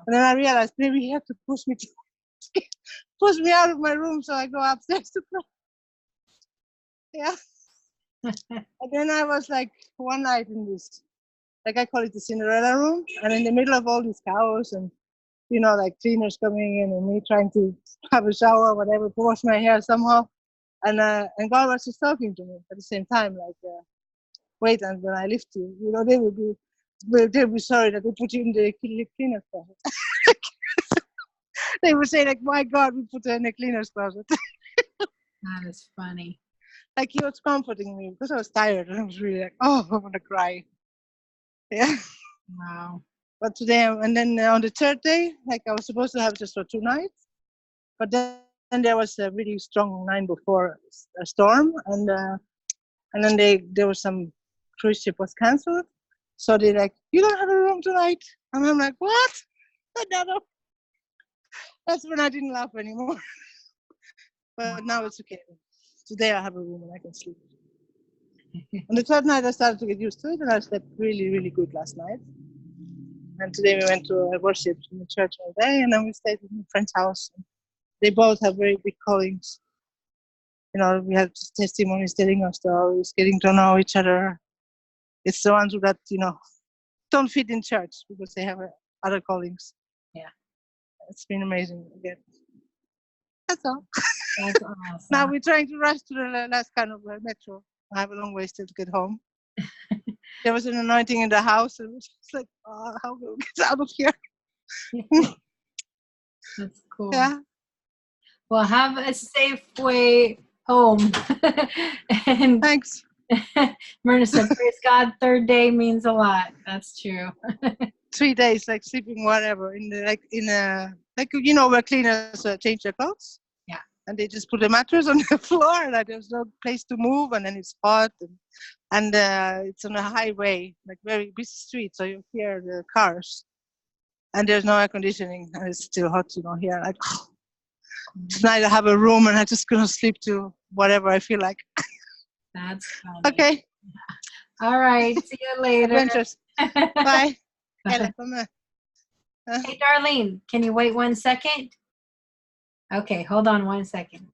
And then I realized maybe he had to push me out of my room so I go upstairs to pray. Yeah. And then I was like one night in this, like I call it the Cinderella room. And in the middle of all these cows and, you know, like cleaners coming in and me trying to have a shower or whatever, to wash my hair somehow. And God was just talking to me at the same time, like, wait, and when I lift you, you know, they'll be sorry that they put you in the cleaner's closet. They would say, like, my God, we put her in the cleaner's closet. That is funny. Like, he was comforting me because I was tired and I was really like, oh, I'm gonna cry. Yeah. Wow. But today, and then on the 3rd day, like I was supposed to have just for 2 nights, but then there was a really strong night before a storm, and then there was some cruise ship was canceled, so they like, you don't have a room tonight, and I'm like, what? No. That's when I didn't laugh anymore. But now it's okay. Today I have a room and I can sleep. On the 3rd night I started to get used to it, and I slept really, really good last night. And today we went to a worship in the church all day, and then we stayed in a friend's house. They both have very big callings. You know, we had testimonies telling us stories, getting to know each other. It's the ones that, you know, don't fit in church because they have other callings. Yeah. It's been amazing again. That's all. That's awesome. Now we're trying to rush to the last kind of metro. I have a long way still to get home. There was an anointing in the house, and it was just like, oh, how do we get out of here? That's cool. Yeah. Well, have a safe way home. And thanks. Myrna said, praise God, 3rd day means a lot. That's true. 3 days, like sleeping whatever, you know, where cleaners change their clothes. Yeah. And they just put a mattress on the floor, and there's no place to move, and then it's hot, and it's on a highway, like very busy street, so you hear the cars, and there's no air conditioning, and it's still hot, you know, here. Like, tonight I have a room, and I'm just gonna sleep to whatever I feel like. That's funny. Okay. All right. See you later. Adventures. Bye. Hey, Darlene, can you wait 1 second? Okay, hold on 1 second.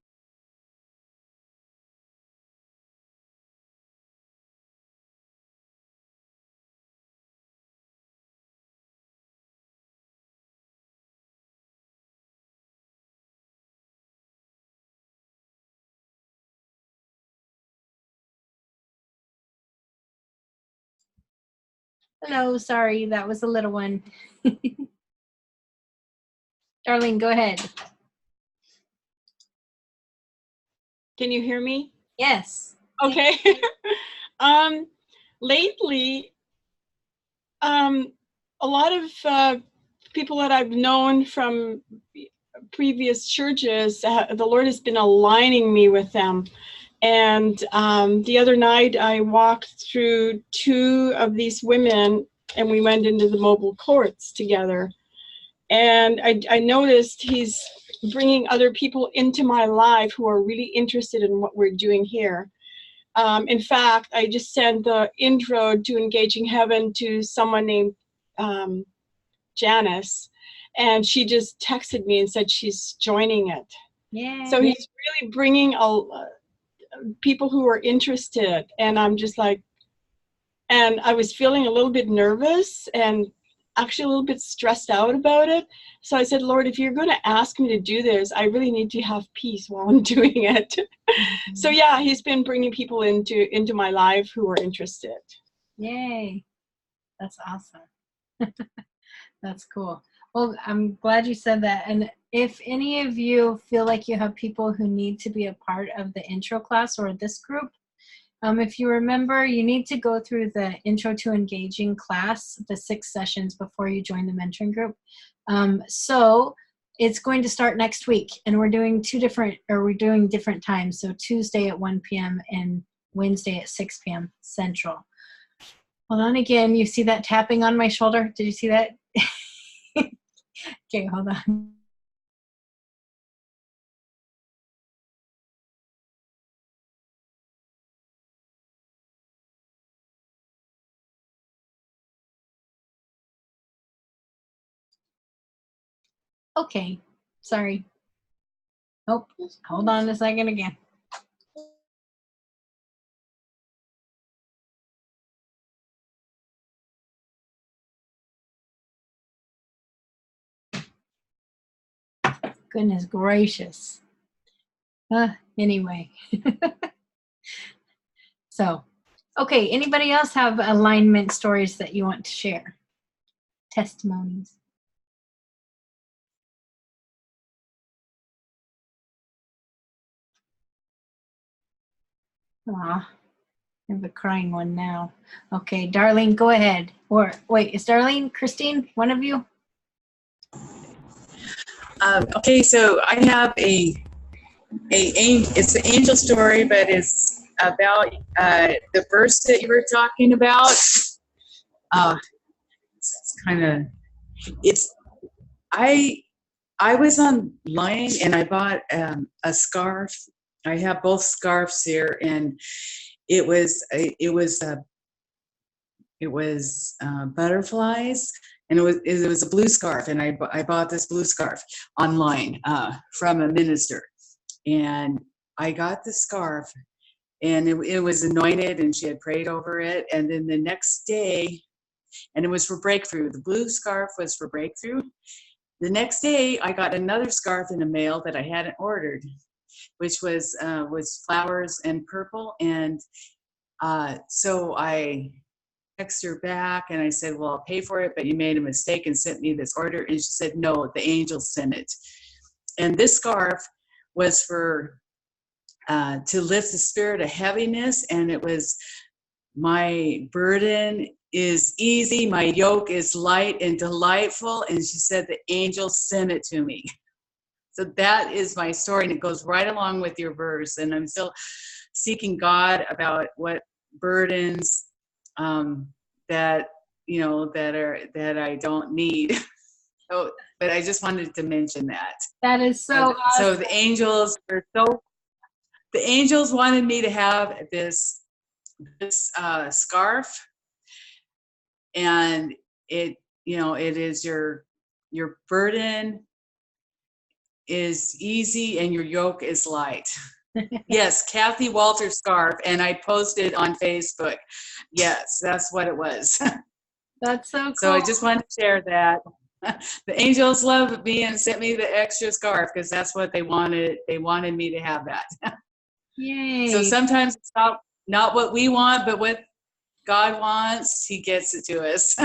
Hello, sorry, that was a little one. Darlene, go ahead. Can you hear me? Yes. Okay. Lately, a lot of people that I've known from previous churches, the Lord has been aligning me with them. And the other night, I walked through 2 of these women, and we went into the mobile courts together. And I noticed he's bringing other people into my life who are really interested in what we're doing here. In fact, I just sent the intro to Engaging Heaven to someone named Janice, and she just texted me and said she's joining it. Yeah. So he's really bringing people who are interested, and I'm just like, and I was feeling a little bit nervous and actually a little bit stressed out about it. So I said, Lord, if you're going to ask me to do this, I really need to have peace while I'm doing it. So yeah, he's been bringing people into my life who are interested. Yay. That's awesome. That's cool. Well, I'm glad you said that. And if any of you feel like you have people who need to be a part of the intro class or this group, if you remember, you need to go through the Intro to Engaging class, the 6 sessions before you join the mentoring group. So it's going to start next week, and we're doing different times. So Tuesday at 1 p.m. and Wednesday at 6 p.m. Central. Hold on again. You see that tapping on my shoulder? Did you see that? Okay, hold on. Okay, sorry. Nope, hold on a second again. Goodness gracious. Anyway. So, okay, anybody else have alignment stories that you want to share? Testimonies. Aw, I have a crying one now. Okay, Darlene, go ahead. Or wait, is Darlene, Christine, one of you? Okay, so I have it's an angel story, but it's about the verse that you were talking about. It's kind of, I was online and I bought a scarf. I have both scarves here, and it was butterflies, and it was a blue scarf, and I bought this blue scarf online from a minister, and I got the scarf, and it was anointed, and she had prayed over it, and then the next day, and it was for breakthrough. The blue scarf was for breakthrough. The next day, I got another scarf in the mail that I hadn't ordered, which was flowers and purple, and so I texted her back and I said, well, I'll pay for it, but you made a mistake and sent me this order. And she said, no, the angels sent it. And this scarf was for to lift the spirit of heaviness, and it was, my burden is easy, my yoke is light and delightful. And she said the angels sent it to me. So that is my story, and it goes right along with your verse. And I'm still seeking God about what burdens that I don't need. So, but I just wanted to mention that. That is so awesome. So the angels wanted me to have this scarf, and it is your burden is easy and your yoke is light. Yes, Kathy Walter scarf, and I posted on Facebook. Yes, that's what it was. That's so cool. So I just wanted to share that. The angels loved me and sent me the extra scarf because that's what they wanted. They wanted me to have that. Yay. So sometimes it's not what we want, but what God wants, he gets it to us.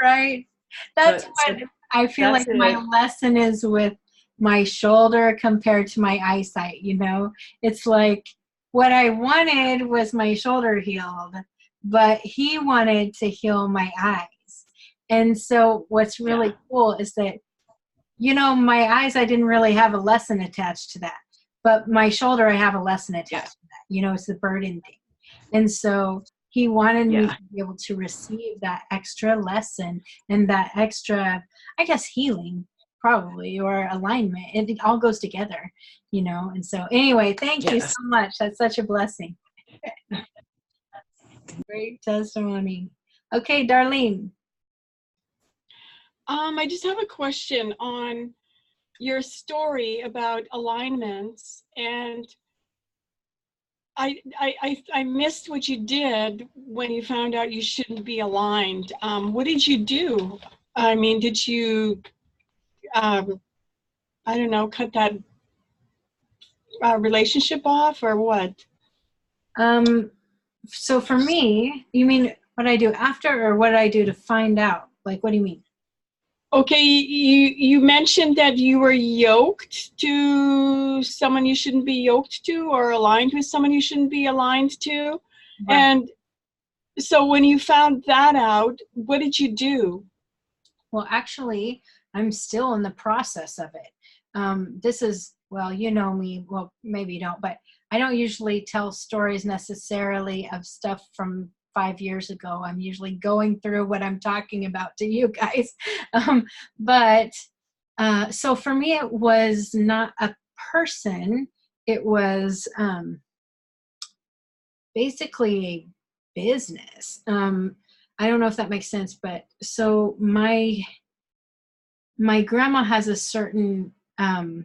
Right. That's So what I feel like that's my it. lesson is with my shoulder compared to my eyesight, you know? It's like what I wanted was my shoulder healed, but he wanted to heal my eyes. And so what's really cool is that, you know, my eyes, I didn't really have a lesson attached to that. But my shoulder, I have a lesson attached to that. You know, it's the burden thing. And so he wanted me to be able to receive that extra lesson and that extra, I guess, healing, probably, or alignment. It all goes together, you know. And so anyway, thank you so much. That's such a blessing. Great testimony. Okay, Darlene. I just have a question on your story about alignments, and I missed what you did when you found out you shouldn't be aligned. What did you do? I mean, did you, I don't know, cut that relationship off or what? So for me, you mean what I do after or what I do to find out? Like, what do you mean? Okay, you mentioned that you were yoked to someone you shouldn't be yoked to, or aligned with someone you shouldn't be aligned to. Right. And so when you found that out, what did you do? Well, actually, I'm still in the process of it. This is, well, you know me, well, maybe you don't, but I don't usually tell stories necessarily of stuff from 5 years ago. I'm usually going through what I'm talking about to you guys. So for me, it was not a person. It was basically a business. I don't know if that makes sense, but so my grandma has a certain, I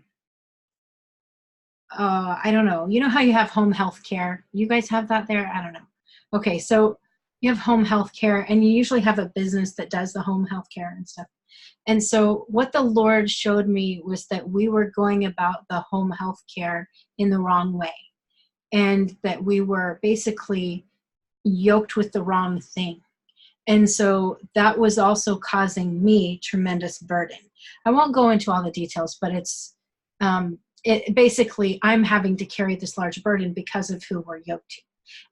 don't know. You know how you have home health care? You guys have that there? I don't know. Okay, so you have home health care, and you usually have a business that does the home health care and stuff. And so what the Lord showed me was that we were going about the home health care in the wrong way, and that we were basically yoked with the wrong thing. And so that was also causing me tremendous burden. I won't go into all the details, but it's basically I'm having to carry this large burden because of who we're yoked to.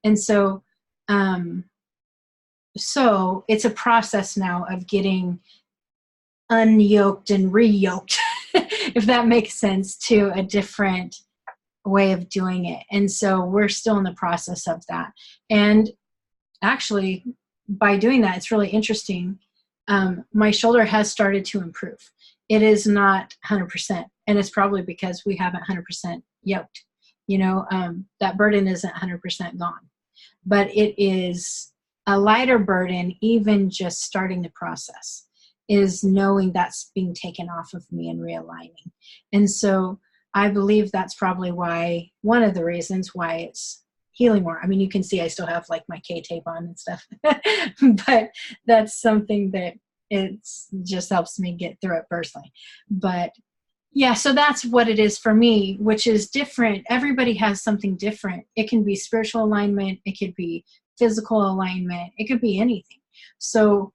And so so it's a process now of getting unyoked and re-yoked, if that makes sense, to a different way of doing it. And so we're still in the process of that. And actually, by doing that, it's really interesting. My shoulder has started to improve. It is not 100%, and it's probably because we haven't 100% yoked. You know, that burden isn't 100% gone, but it is a lighter burden. Even just starting the process is knowing that's being taken off of me and realigning. And so I believe that's probably why, one of the reasons why it's healing more. I mean, you can see I still have like my K-tape on and stuff, but that's something that it's just helps me get through it personally. But yeah, so that's what it is for me, which is different. Everybody has something different. It can be spiritual alignment. It could be physical alignment. It could be anything. So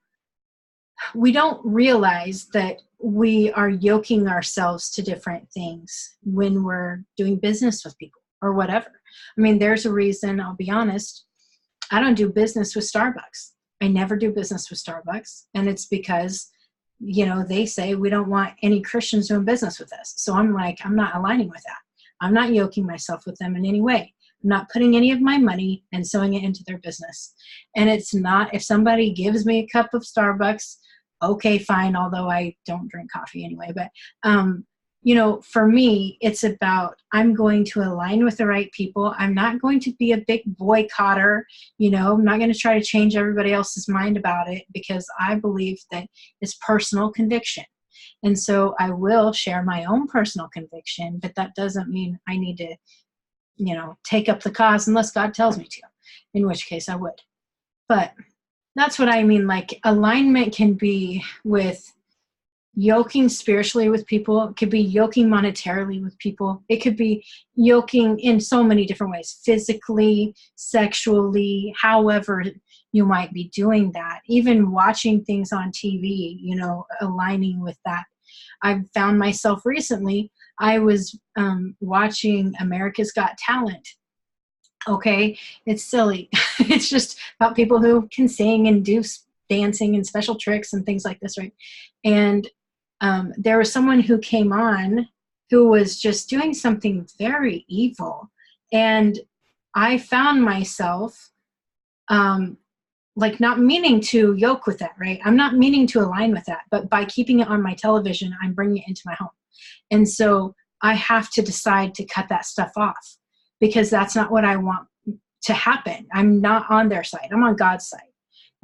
we don't realize that we are yoking ourselves to different things when we're doing business with people or whatever. I mean, there's a reason, I'll be honest, I don't do business with Starbucks. I never do business with Starbucks. And it's because, you know, they say we don't want any Christians doing business with us. So I'm like, I'm not aligning with that. I'm not yoking myself with them in any way. I'm not putting any of my money and sewing it into their business. And it's not, if somebody gives me a cup of Starbucks, okay, fine, although I don't drink coffee anyway. But, you know, for me, it's about, I'm going to align with the right people. I'm not going to be a big boycotter. You know, I'm not going to try to change everybody else's mind about it, because I believe that it's personal conviction. And so I will share my own personal conviction, but that doesn't mean I need to, you know, take up the cause unless God tells me to, in which case I would. But that's what I mean. Like, alignment can be with yoking spiritually with people. It could be yoking monetarily with people. It could be yoking in so many different ways, physically, sexually, however, you might be doing that. Even watching things on TV, you know, aligning with that. I've found myself recently, I was watching America's Got Talent. Okay, it's silly. It's just about people who can sing and do dancing and special tricks and things like this, right? And there was someone who came on who was just doing something very evil. And I found myself like not meaning to yoke with that, right? I'm not meaning to align with that, but by keeping it on my television, I'm bringing it into my home. And so I have to decide to cut that stuff off, because that's not what I want to happen. I'm not on their side. I'm on God's side.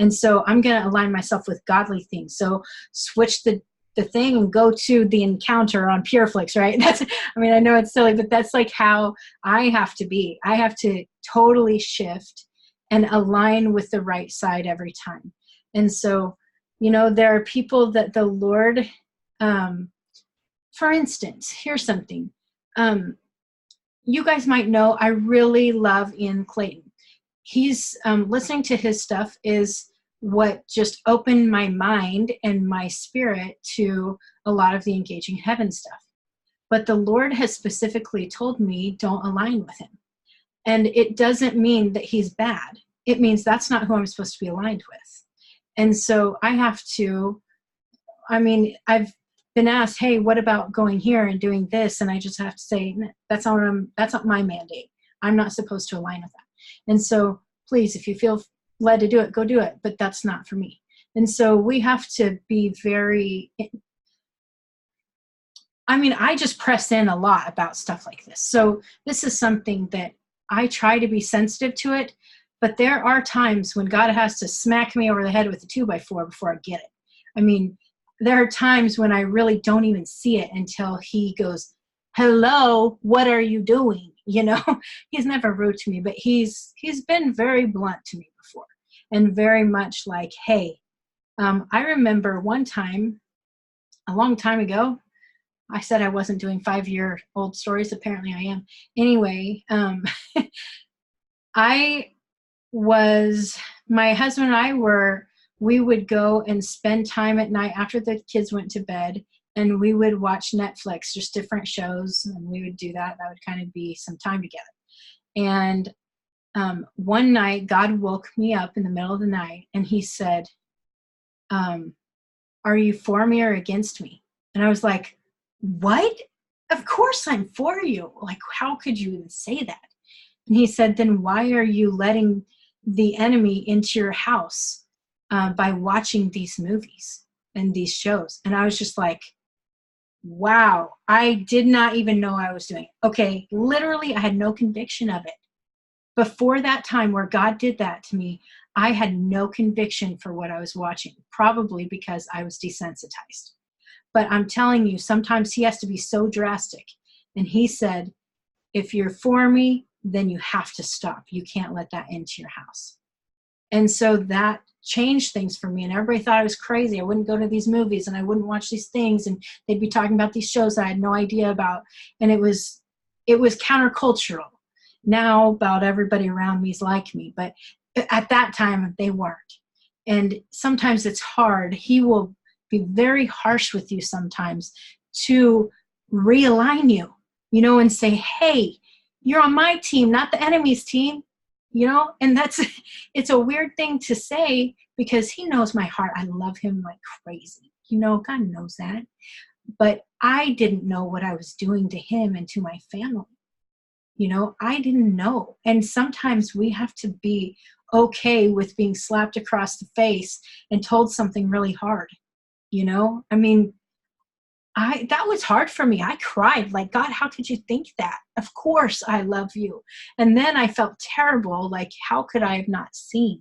And so I'm going to align myself with godly things. So switch the thing and go to the encounter on PureFlix, right? That's, I mean, I know it's silly, but that's like how I have to be. I have to totally shift and align with the right side every time. And so, you know, there are people that the Lord, for instance, here's something. You guys might know, I really love Ian Clayton. He's listening to his stuff is what just opened my mind and my spirit to a lot of the Engaging Heaven stuff. But the Lord has specifically told me, don't align with him. And it doesn't mean that he's bad. It means that's not who I'm supposed to be aligned with. And so I have to, I mean, I've been asked, hey, what about going here and doing this? And I just have to say, that's not my mandate. I'm not supposed to align with that. And so please, if you feel led to do it, go do it, but that's not for me. And so we have to be very, I mean, I just press in a lot about stuff like this. So this is something that I try to be sensitive to it, but there are times when God has to smack me over the head with a 2x4 before I get it. I mean, there are times when I really don't even see it until he goes, hello, what are you doing? You know, he's never rude to me, but he's been very blunt to me before, and very much like, hey, I remember one time, a long time ago, I said I wasn't doing 5-year-old stories. Apparently I am. Anyway, my husband and I we would go and spend time at night after the kids went to bed, and we would watch Netflix, just different shows, and we would do that. That would kind of be some time together. And one night, God woke me up in the middle of the night, and he said, are you for me or against me? And I was like, what? Of course I'm for you. Like, how could you even say that? And he said, then why are you letting the enemy into your house by watching these movies and these shows? And I was just like, wow, I did not even know I was doing it. Okay, literally, I had no conviction of it. Before that time where God did that to me, I had no conviction for what I was watching, probably because I was desensitized. But I'm telling you, sometimes he has to be so drastic. And he said, if you're for me, then you have to stop. You can't let that into your house. And so that changed things for me. And everybody thought I was crazy. I wouldn't go to these movies and I wouldn't watch these things. And they'd be talking about these shows I had no idea about. And it was countercultural. Now about everybody around me is like me. But at that time, they weren't. And sometimes it's hard. He will be very harsh with you sometimes to realign you, you know, and say, hey, you're on my team, not the enemy's team, you know. And it's a weird thing to say because he knows my heart. I love him like crazy, you know. God knows that. But I didn't know what I was doing to him and to my family, you know. I didn't know. And sometimes we have to be okay with being slapped across the face and told something really hard, you know. I mean, that was hard for me. I cried like, God, how could you think that? Of course I love you. And then I felt terrible. Like, how could I have not seen?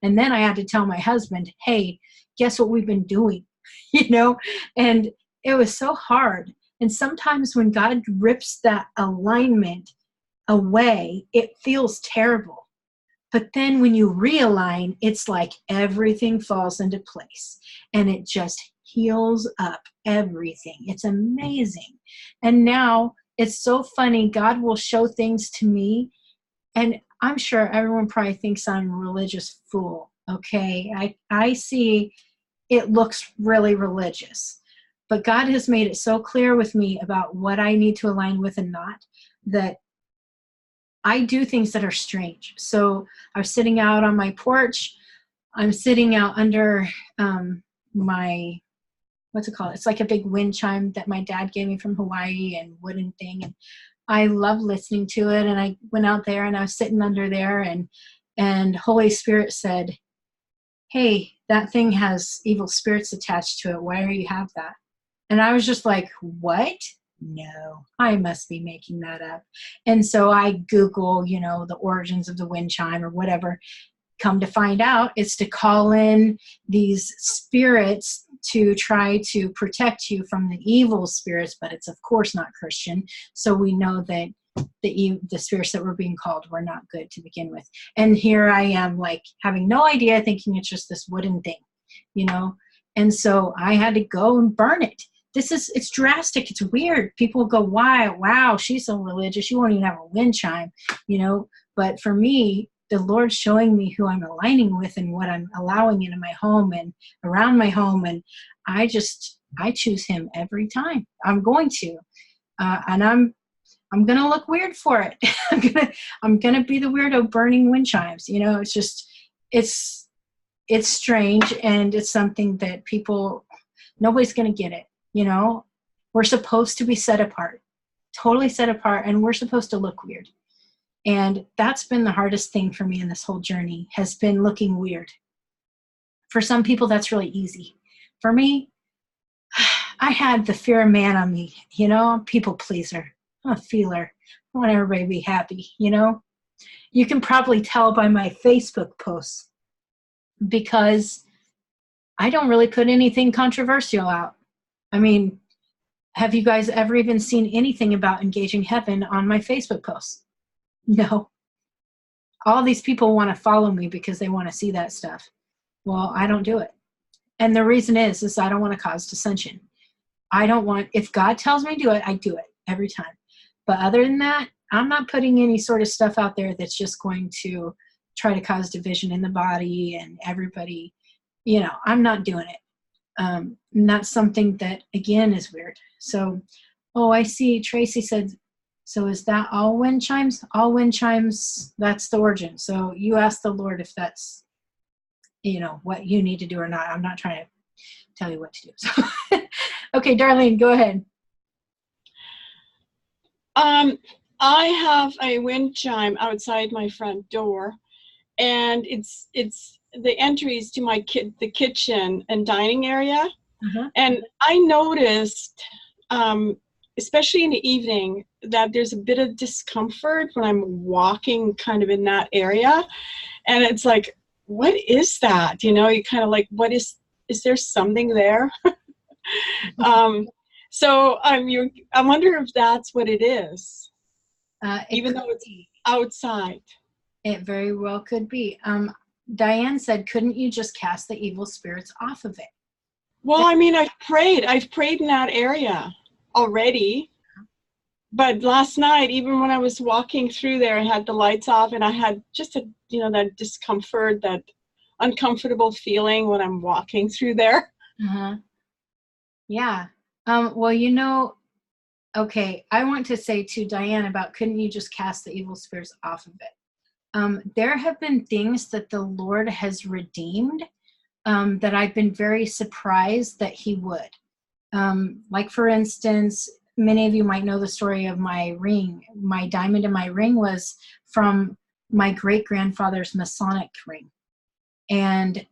And then I had to tell my husband, hey, guess what we've been doing? You know, and it was so hard. And sometimes when God rips that alignment away, it feels terrible. But then when you realign, it's like everything falls into place and it just heals up everything. It's amazing. And now it's so funny. God will show things to me, and I'm sure everyone probably thinks I'm a religious fool, Okay, I see it looks really religious, but God has made it so clear with me about what I need to align with and not, that I do things that are strange. So I was sitting out on my porch. I'm sitting out under my, what's it called? It's like a big wind chime that my dad gave me from Hawaii, and wooden thing. And I love listening to it. And I went out there and I was sitting under there, and Holy Spirit said, hey, that thing has evil spirits attached to it. Why do you have that? And I was just like, what? No, I must be making that up. And so I Google, the origins of the wind chime or whatever. Come to find out, it's to call in these spirits to try to protect you from the evil spirits, but it's of course not Christian. So we know that the spirits that were being called were not good to begin with. And here I am, like, having no idea, thinking it's just this wooden thing, and so I had to go and burn it. It's drastic. It's weird. People go, wow, she's so religious. You won't even have a wind chime, but for me, the Lord's showing me who I'm aligning with and what I'm allowing into my home and around my home. And I choose him every time. I'm going to, and I'm going to look weird for it. I'm going to be the weirdo burning wind chimes. It's just, it's strange. And it's something that nobody's going to get it. We're supposed to be set apart, totally set apart. And we're supposed to look weird. And that's been the hardest thing for me in this whole journey, has been looking weird. For some people, that's really easy. For me, I had the fear of man on me, people pleaser. I'm a feeler. I want everybody to be happy, You can probably tell by my Facebook posts, because I don't really put anything controversial out. I mean, have you guys ever even seen anything about engaging heaven on my Facebook posts? No. All these people want to follow me because they want to see that stuff. Well, I don't do it. And the reason is I don't want to cause dissension. If God tells me to do it, I do it every time. But other than that, I'm not putting any sort of stuff out there that's just going to try to cause division in the body and everybody, I'm not doing it. And that's something that, again, is weird. So, I see Tracy said, so is that all wind chimes? All wind chimes, that's the origin. So you ask the Lord if that's, what you need to do or not. I'm not trying to tell you what to do. So okay, Darlene, go ahead. I have a wind chime outside my front door, and it's the entries to the kitchen and dining area. Uh-huh. And I noticed, especially in the evening, that there's a bit of discomfort when I'm walking kind of in that area. And it's like, what is that? You kind of like, is there something there? So I wonder if that's what it is, even though it's outside. It very well could be. Diane said, couldn't you just cast the evil spirits off of it? Well, I've prayed in that area already. But last night, even when I was walking through there, I had the lights off, and I had just that discomfort, that uncomfortable feeling when I'm walking through there. Uh-huh. Yeah. Well, okay, I want to say to Diane about, couldn't you just cast the evil spirits off of it? There have been things that the Lord has redeemed that I've been very surprised that he would. Like, for instance, many of you might know the story of my ring. My diamond in my ring was from my great-grandfather's Masonic ring. And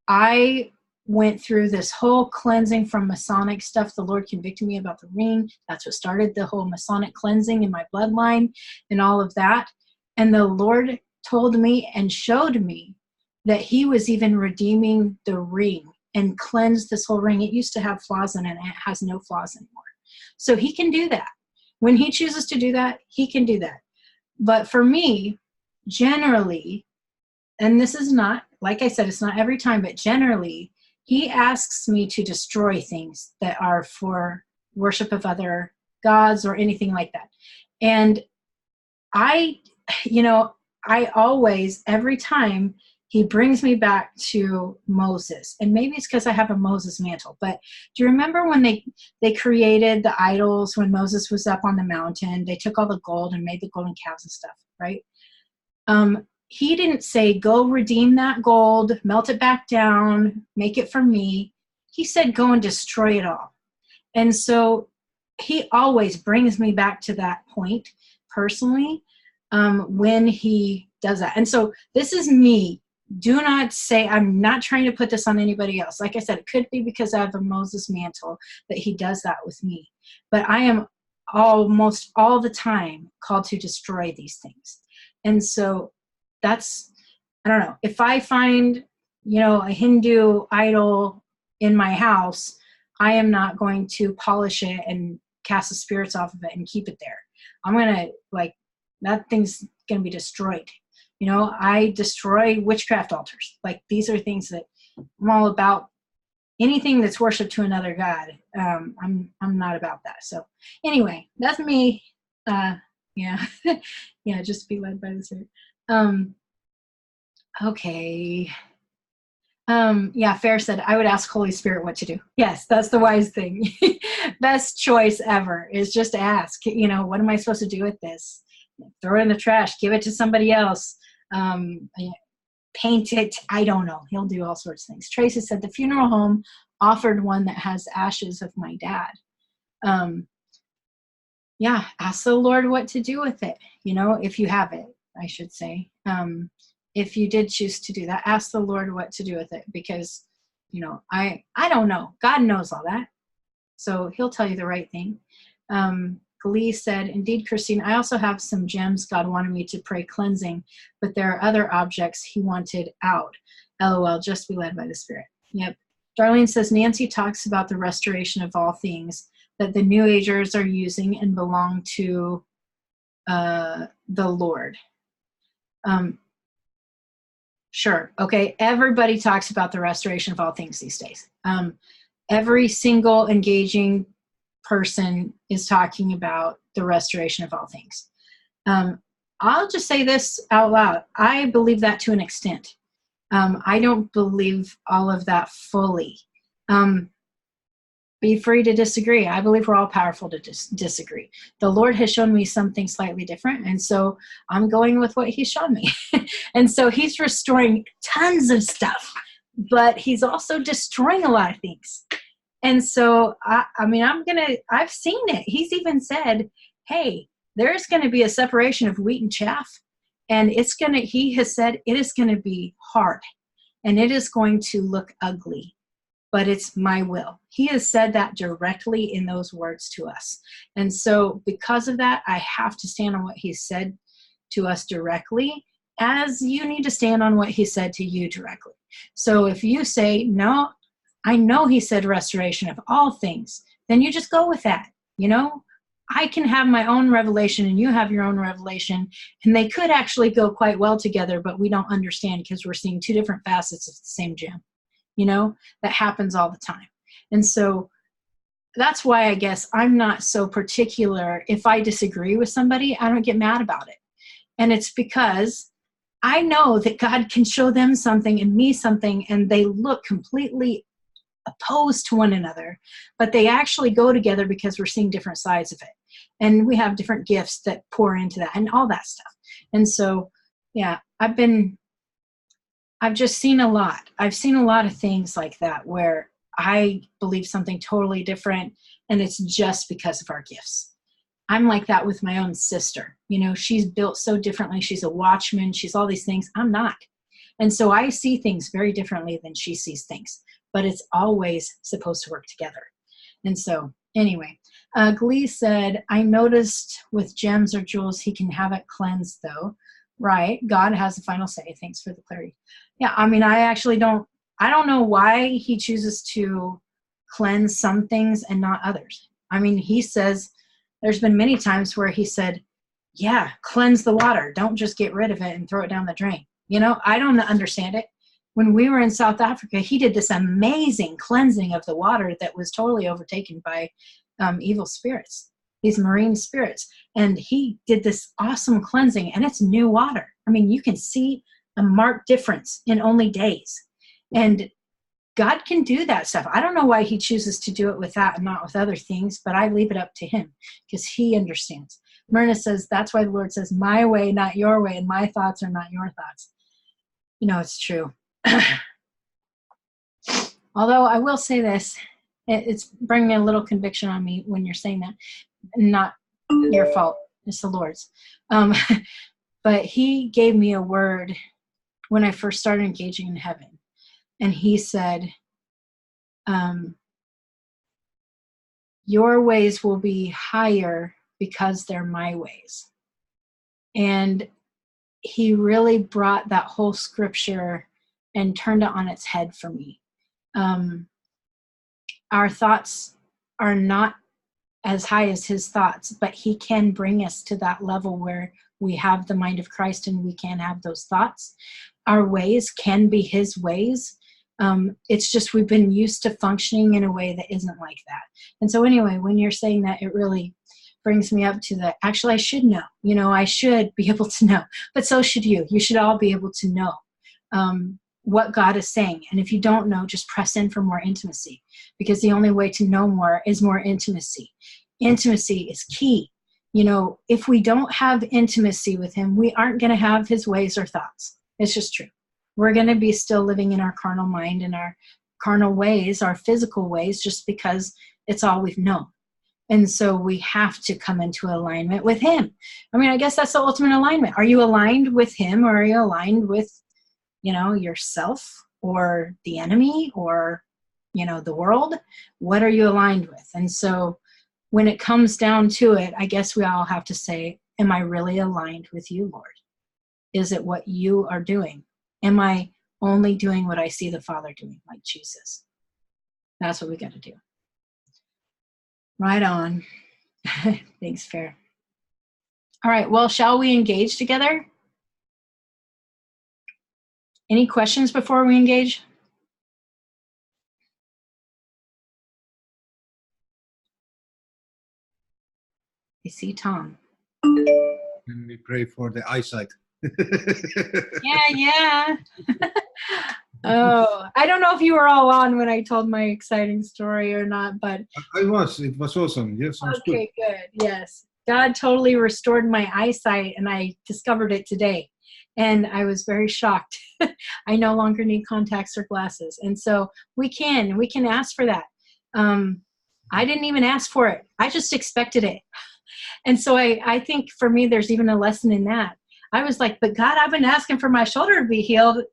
I went through this whole cleansing from Masonic stuff. The Lord convicted me about the ring. That's what started the whole Masonic cleansing in my bloodline and all of that. And the Lord told me and showed me that he was even redeeming the ring and cleansed this whole ring. It used to have flaws in it, and it has no flaws anymore. So he can do that. When he chooses to do that, he can do that. But for me, generally, and this is not, like I said, it's not every time, but generally, he asks me to destroy things that are for worship of other gods or anything like that. And I always, every time, he brings me back to Moses. And maybe it's because I have a Moses mantle, but do you remember when they created the idols when Moses was up on the mountain? They took all the gold and made the golden calves and stuff, right? He didn't say, go redeem that gold, melt it back down, make it for me. He said, go and destroy it all. And so he always brings me back to that point personally when he does that. And so this is me. Do not say, I'm not trying to put this on anybody else. Like I said, it could be because I have a Moses mantle that he does that with me. But I am almost all the time called to destroy these things. And so that's, I don't know, if I find, a Hindu idol in my house, I am not going to polish it and cast the spirits off of it and keep it there. I'm going to, that thing's going to be destroyed. I destroy witchcraft altars. These are things that I'm all about. Anything that's worship to another god, I'm not about that. So anyway, that's me. Yeah, just be led by the Spirit. Okay. Fair said, I would ask Holy Spirit what to do. Yes, that's the wise thing. Best choice ever is just ask, what am I supposed to do with this? Throw it in the trash, give it to somebody else, paint it. I don't know. He'll do all sorts of things. Tracy said the funeral home offered one that has ashes of my dad. Ask the Lord what to do with it. If you have it, I should say. If you did choose to do that, ask the Lord what to do with it, because, I don't know. God knows all that. So he'll tell you the right thing. Glee said, indeed, Christine, I also have some gems God wanted me to pray cleansing, but there are other objects he wanted out. LOL, just be led by the Spirit. Yep. Darlene says, Nancy talks about the restoration of all things that the New Agers are using and belong to the Lord. Sure. Okay. Everybody talks about the restoration of all things these days. Every single engaging person is talking about the restoration of all things. I'll just say this out loud. I believe that to an extent. I don't believe all of that fully. Be free to disagree. I believe we're all powerful to disagree. The Lord has shown me something slightly different, and so I'm going with what he's shown me. And so he's restoring tons of stuff, but he's also destroying a lot of things. And so, I've seen it. He's even said, hey, there's going to be a separation of wheat and chaff, and he has said it is going to be hard, and it is going to look ugly. But it's my will. He has said that directly in those words to us. And so because of that, I have to stand on what he said to us directly, as you need to stand on what he said to you directly. So if you say, no, I know he said restoration of all things, then you just go with that. I can have my own revelation and you have your own revelation, and they could actually go quite well together, but we don't understand because we're seeing two different facets of the same gem. That happens all the time. And so that's why I guess I'm not so particular. If I disagree with somebody, I don't get mad about it. And it's because I know that God can show them something and me something, and they look completely opposed to one another, but they actually go together because we're seeing different sides of it. And we have different gifts that pour into that and all that stuff. And so, I've just seen a lot. I've seen a lot of things like that where I believe something totally different, and it's just because of our gifts. I'm like that with my own sister. She's built so differently. She's a watchman. She's all these things. I'm not. And so I see things very differently than she sees things, but it's always supposed to work together. And so anyway, Glee said, I noticed with gems or jewels, he can have it cleansed though. Right. God has the final say. Thanks for the clarity. Yeah. I don't know why he chooses to cleanse some things and not others. He says there's been many times where he said, yeah, cleanse the water. Don't just get rid of it and throw it down the drain. I don't understand it. When we were in South Africa, he did this amazing cleansing of the water that was totally overtaken by evil spirits, these marine spirits. And he did this awesome cleansing, and it's new water. You can see a marked difference in only days. And God can do that stuff. I don't know why he chooses to do it with that and not with other things, but I leave it up to him because he understands. Myrna says, that's why the Lord says, my way, not your way, and my thoughts are not your thoughts. You know, it's true. Although I will say this, it's bringing a little conviction on me when you're saying that. Not your fault, it's the Lord's. But he gave me a word when I first started engaging in heaven. And he said, your ways will be higher because they're my ways. And he really brought that whole scripture and turned it on its head for me. Our thoughts are not as high as his thoughts, but he can bring us to that level where we have the mind of Christ and we can have those thoughts. Our ways can be his ways. It's just we've been used to functioning in a way that isn't like that. And so anyway, when you're saying that, it really brings me up to the, actually I should know, you know, I should be able to know, but so should you. You should all be able to know what God is saying. And if you don't know, just press in for more intimacy, because the only way to know more is more intimacy. Intimacy is key. You know, if we don't have intimacy with him, we aren't going to have his ways or thoughts. It's just true. We're going to be still living in our carnal mind and our carnal ways, our physical ways, just because it's all we've known. And so we have to come into alignment with him. I mean, I guess that's the ultimate alignment. Are you aligned with him, or are you aligned with, you know, yourself or the enemy or, you know, the world? What are you aligned with? And so when it comes down to it, I guess we all have to say, am I really aligned with you, Lord? Is it what you are doing? Am I only doing what I see the Father doing, like Jesus? That's what we got to do. Right on. Thanks, Fair. All right, well, shall we engage together? Any questions before we engage? I see Tom. And we pray for the eyesight. Yeah. Oh, I don't know if you were all on when I told my exciting story or not, but I was. It was awesome. Yes, sounds okay, good. Yes. God totally restored my eyesight, and I discovered it today. And I was very shocked. I no longer need contacts or glasses. And so we can ask for that. I didn't even ask for it. I just expected it. And so I think for me, there's even a lesson in that. I was like, but God, I've been asking for my shoulder to be healed,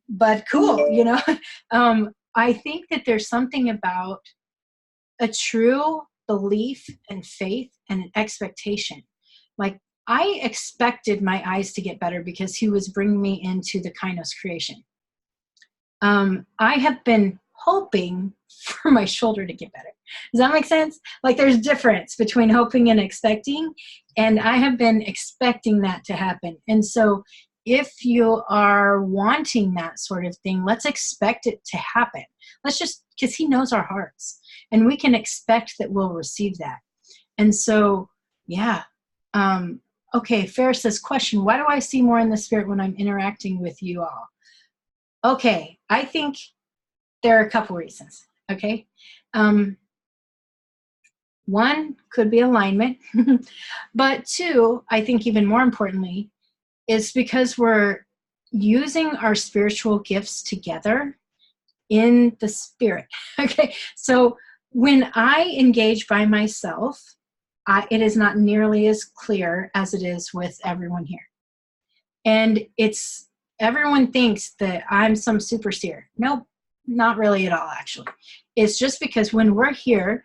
but cool, you know. I think that there's something about a true belief and faith and an expectation. Like, I expected my eyes to get better because he was bringing me into the Kainos creation. I have been hoping for my shoulder to get better. Does that make sense? Like, there's difference between hoping and expecting, and I have been expecting that to happen. And so if you are wanting that sort of thing, let's expect it to happen. Let's just, because he knows our hearts, and we can expect that we'll receive that. And so, yeah. Okay, Fair says, question, why do I see more in the spirit when I'm interacting with you all? Okay, I think there are a couple reasons, okay? One could be alignment, but two, I think even more importantly, is because we're using our spiritual gifts together in the spirit, okay? So when I engage by myself, it is not nearly as clear as it is with everyone here. And everyone thinks that I'm some super seer. Nope, not really at all, actually. It's just because when we're here,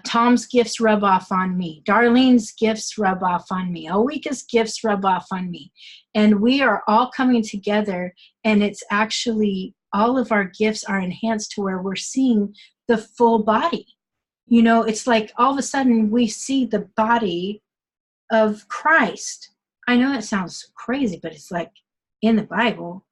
Tom's gifts rub off on me. Darlene's gifts rub off on me. Awika's gifts rub off on me. And we are all coming together, and it's actually, all of our gifts are enhanced to where we're seeing the full body. You know, it's like all of a sudden we see the body of Christ. I know that sounds crazy, but it's like in the Bible,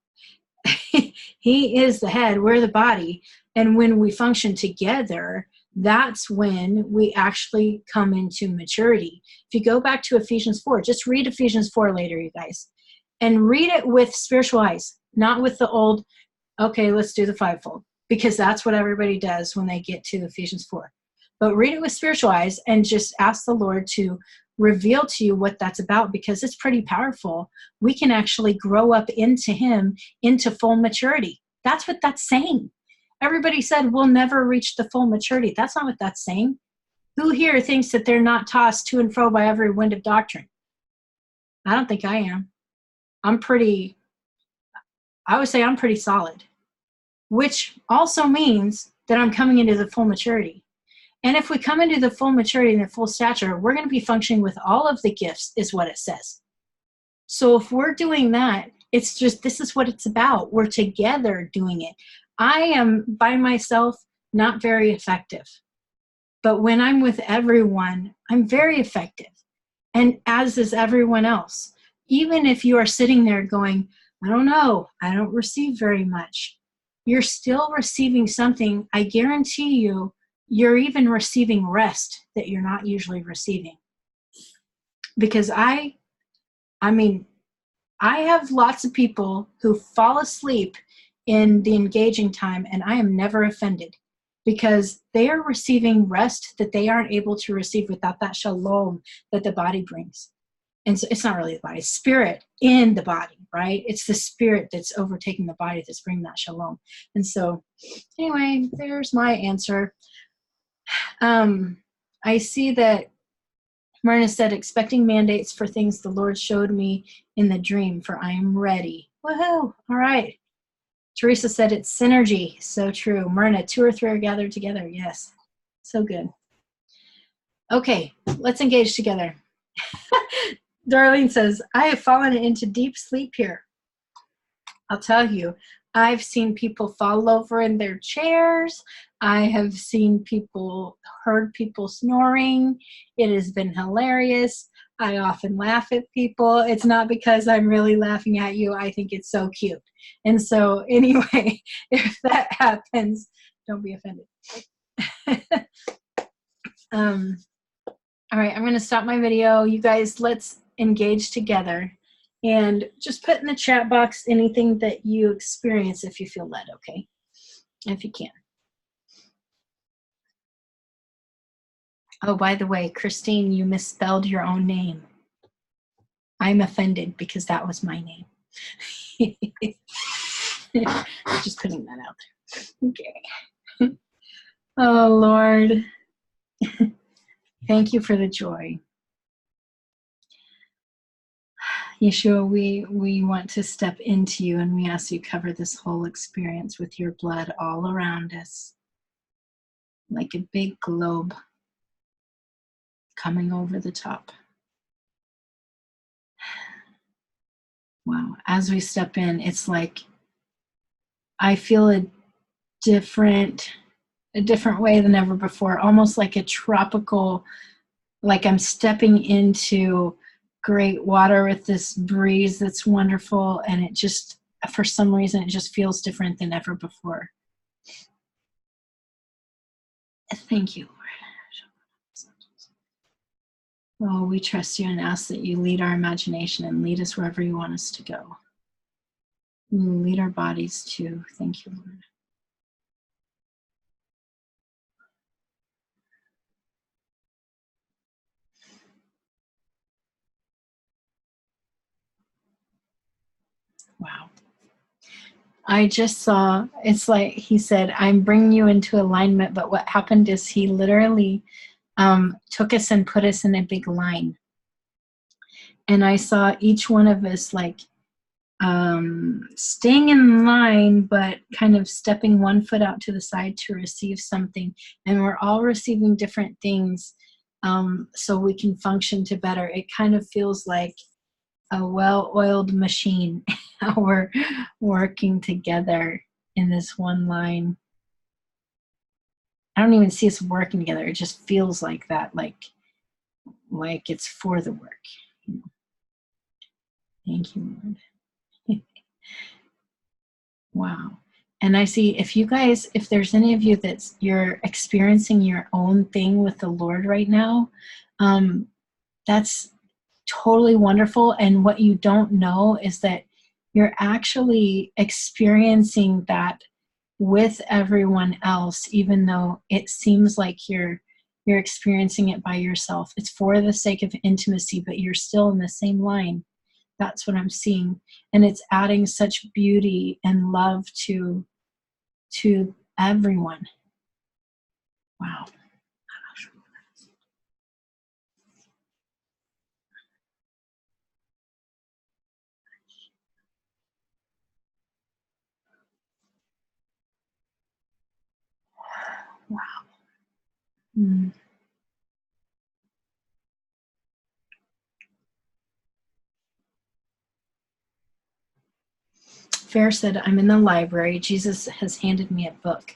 he is the head, we're the body. And when we function together, that's when we actually come into maturity. If you go back to Ephesians 4, just read Ephesians 4 later, you guys. and read it with spiritual eyes, not with the old, okay, let's do the fivefold, because that's what everybody does when they get to Ephesians 4. But read it with spiritual eyes and just ask the Lord to reveal to you what that's about, because it's pretty powerful. We can actually grow up into him, into full maturity. That's what that's saying. Everybody said we'll never reach the full maturity. That's not what that's saying. Who here thinks that they're not tossed to and fro by every wind of doctrine? I don't think I am. I would say I'm pretty solid, which also means that I'm coming into the full maturity. And if we come into the full maturity and the full stature, we're going to be functioning with all of the gifts, is what it says. So if we're doing that, it's just, this is what it's about. We're together doing it. I am by myself not very effective. But when I'm with everyone, I'm very effective. And as is everyone else. Even if you are sitting there going, I don't know, I don't receive very much, you're still receiving something. I guarantee you, you're even receiving rest that you're not usually receiving. Because I have lots of people who fall asleep in the engaging time, and I am never offended, because they are receiving rest that they aren't able to receive without that shalom that the body brings. And so it's not really the body, it's spirit in the body, right? It's the spirit that's overtaking the body that's bringing that shalom. And so anyway, there's my answer. I see that Myrna said, expecting mandates for things the Lord showed me in the dream, for I am ready. Woohoo! All right. Teresa said it's synergy. So true. Myrna, 2 or 3 are gathered together. Yes. So good. Okay, let's engage together. Darlene says, I have fallen into deep sleep here. I'll tell you, I've seen people fall over in their chairs. I have heard people snoring. It has been hilarious. I often laugh at people. It's not because I'm really laughing at you. I think it's so cute. And so anyway, if that happens, don't be offended. All right, I'm going to stop my video. You guys, let's engage together. And just put in the chat box anything that you experience if you feel led, okay? If you can. Oh, by the way, Christine, you misspelled your own name. I'm offended because that was my name. Just putting that out there. Okay. Oh, Lord. Thank you for the joy. Yeshua, we want to step into you, and we ask you cover this whole experience with your blood all around us, like a big globe coming over the top. Wow. As we step in, it's like I feel a different way than ever before, almost like a tropical, like I'm stepping into great water with this breeze that's wonderful, and it just, for some reason, it just feels different than ever before. Thank you, Lord. Oh, we trust you and ask that you lead our imagination and lead us wherever you want us to go. Lead our bodies too. Thank you, Lord. Wow. I just saw, it's like he said, I'm bringing you into alignment, but what happened is he literally took us and put us in a big line. And I saw each one of us like staying in line, but kind of stepping one foot out to the side to receive something. And we're all receiving different things so we can function to better. It kind of feels like a well-oiled machine. How we're working together in this one line. I don't even see us working together. It just feels like that, like it's for the work. Thank you, Lord. Wow. And I see if you guys, if there's any of you you're experiencing your own thing with the Lord right now, totally wonderful. And what you don't know is that you're actually experiencing that with everyone else, even though it seems like you're experiencing it by yourself. It's for the sake of intimacy, but you're still in the same line. That's what I'm seeing. And it's adding such beauty and love to everyone. Wow. Wow. Mm. Fair said, I'm in the library. Jesus has handed me a book.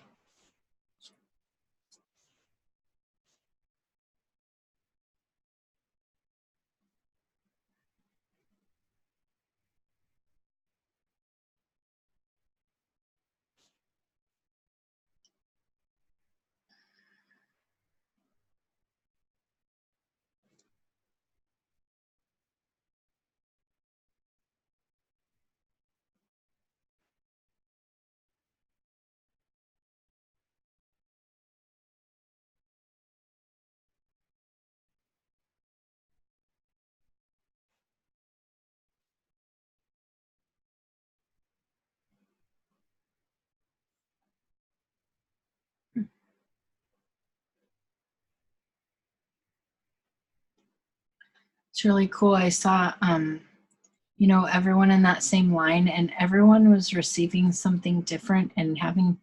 It's really cool. I saw, everyone in that same line, and everyone was receiving something different and having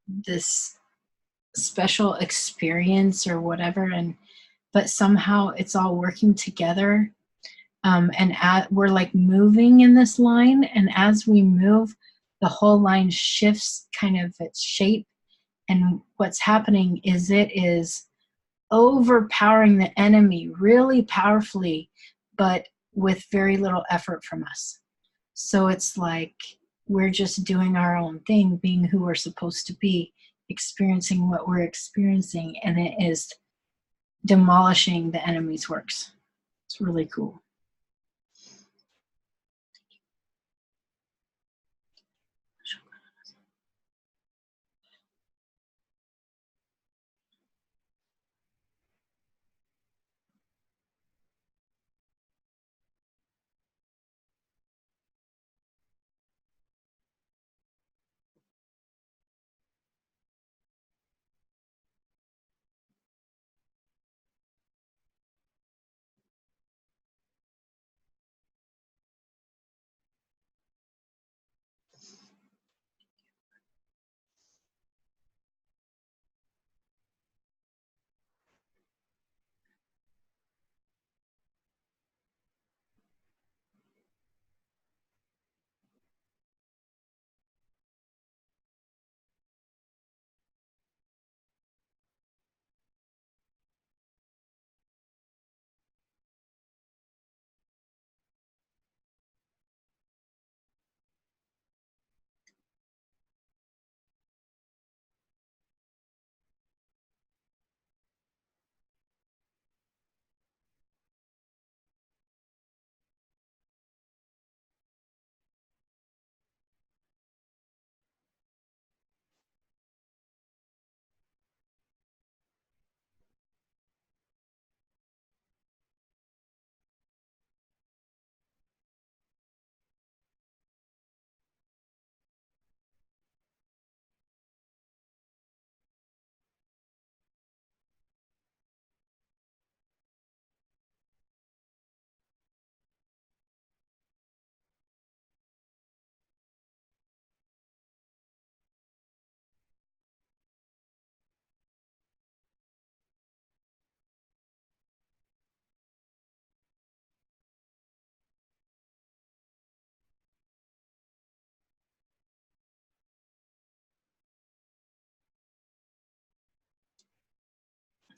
this special experience or whatever. But somehow it's all working together. We're like moving in this line. And as we move, the whole line shifts kind of its shape. And what's happening is it is overpowering the enemy really powerfully, but with very little effort from us. So it's like we're just doing our own thing, being who we're supposed to be, experiencing what we're experiencing, and it is demolishing the enemy's works. It's really cool.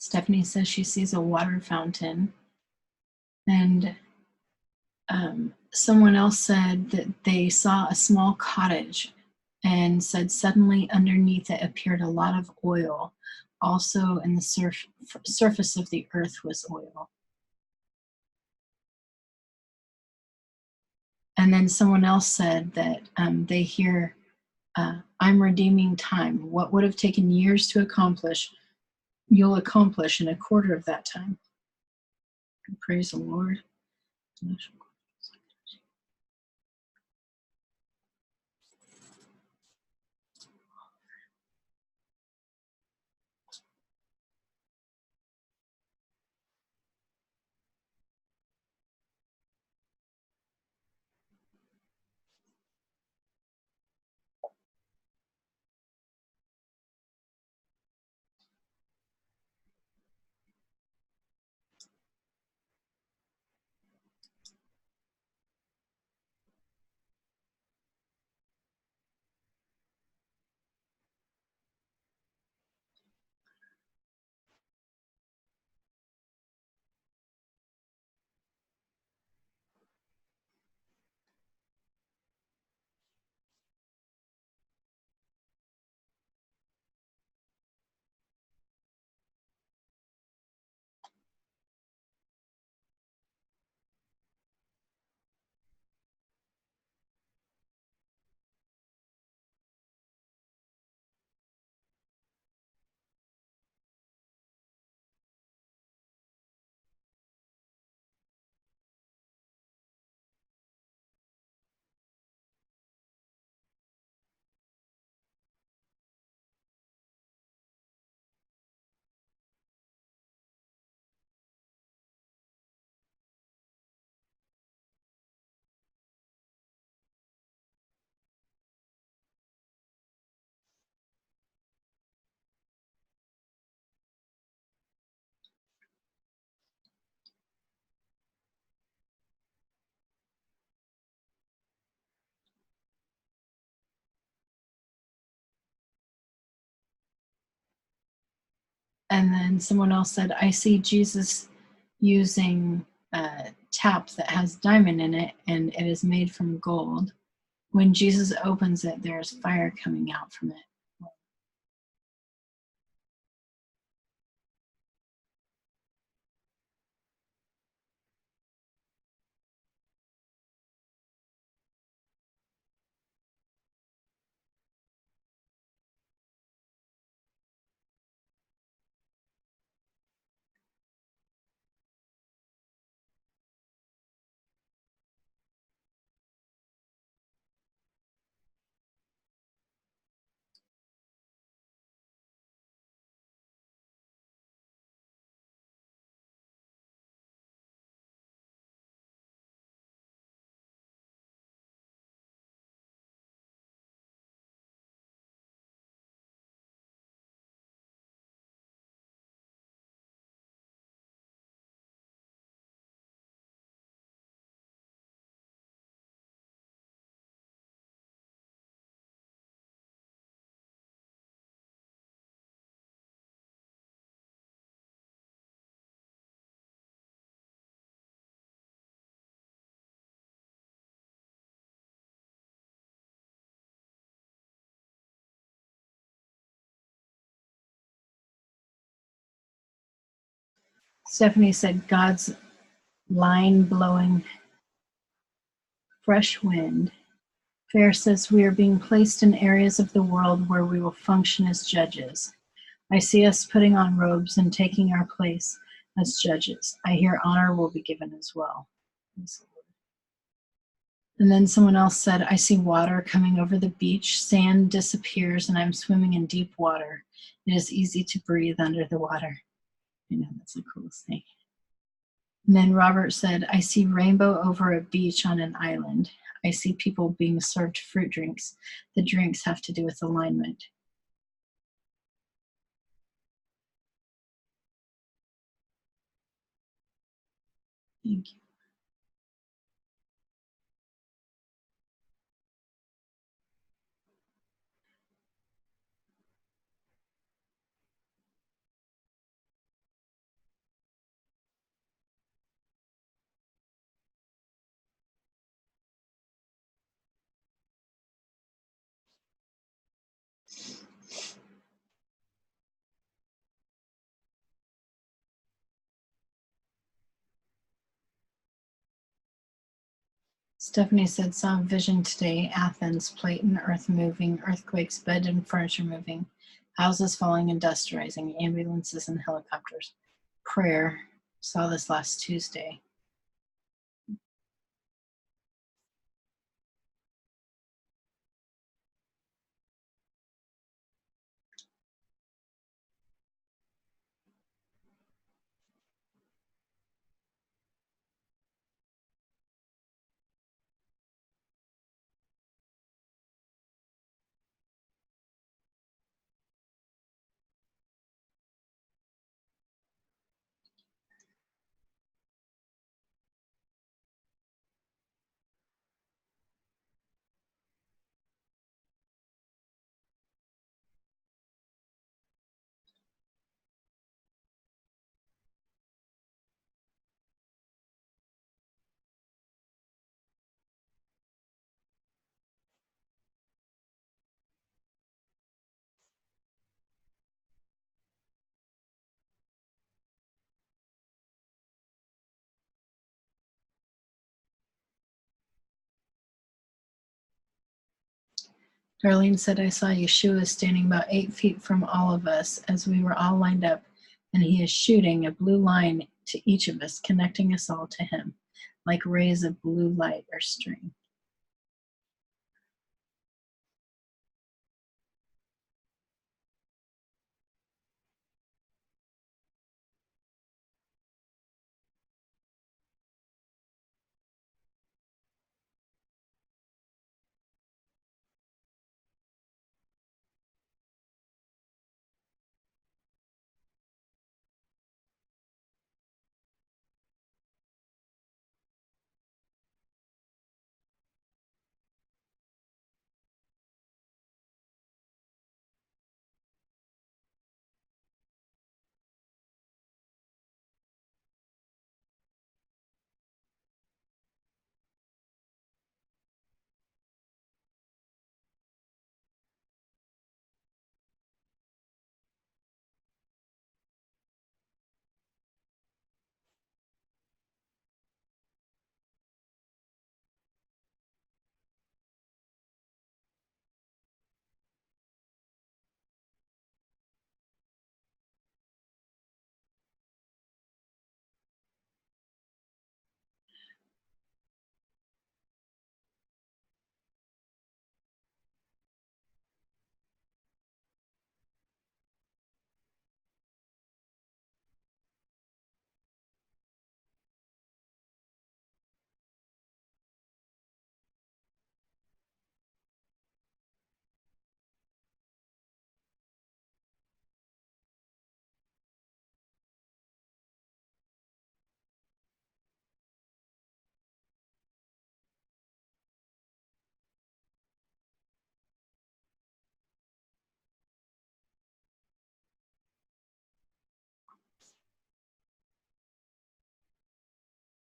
Stephanie says she sees a water fountain. And someone else said that they saw a small cottage and said suddenly underneath it appeared a lot of oil. Also in the surface of the earth was oil. And then someone else said that they hear, I'm redeeming time. What would have taken years to accomplish, you'll accomplish in a quarter of that time. Praise the Lord. And then someone else said, I see Jesus using a tap that has diamond in it, and it is made from gold. When Jesus opens it, there's fire coming out from it. Stephanie said, God's line blowing fresh wind. Fair says, we are being placed in areas of the world where we will function as judges. I see us putting on robes and taking our place as judges. I hear honor will be given as well. And then someone else said, I see water coming over the beach. Sand disappears and I'm swimming in deep water. It is easy to breathe under the water. I know, that's the coolest thing. And then Robert said, I see rainbow over a beach on an island. I see people being served fruit drinks. The drinks have to do with alignment. Thank you. Stephanie said, saw a vision today. Athens, plate and earth moving, earthquakes, bed and furniture moving, houses falling and dust rising, ambulances and helicopters. Prayer. Saw this last Tuesday. Darlene said, I saw Yeshua standing about 8 feet from all of us as we were all lined up, and he is shooting a blue line to each of us, connecting us all to him, like rays of blue light or string.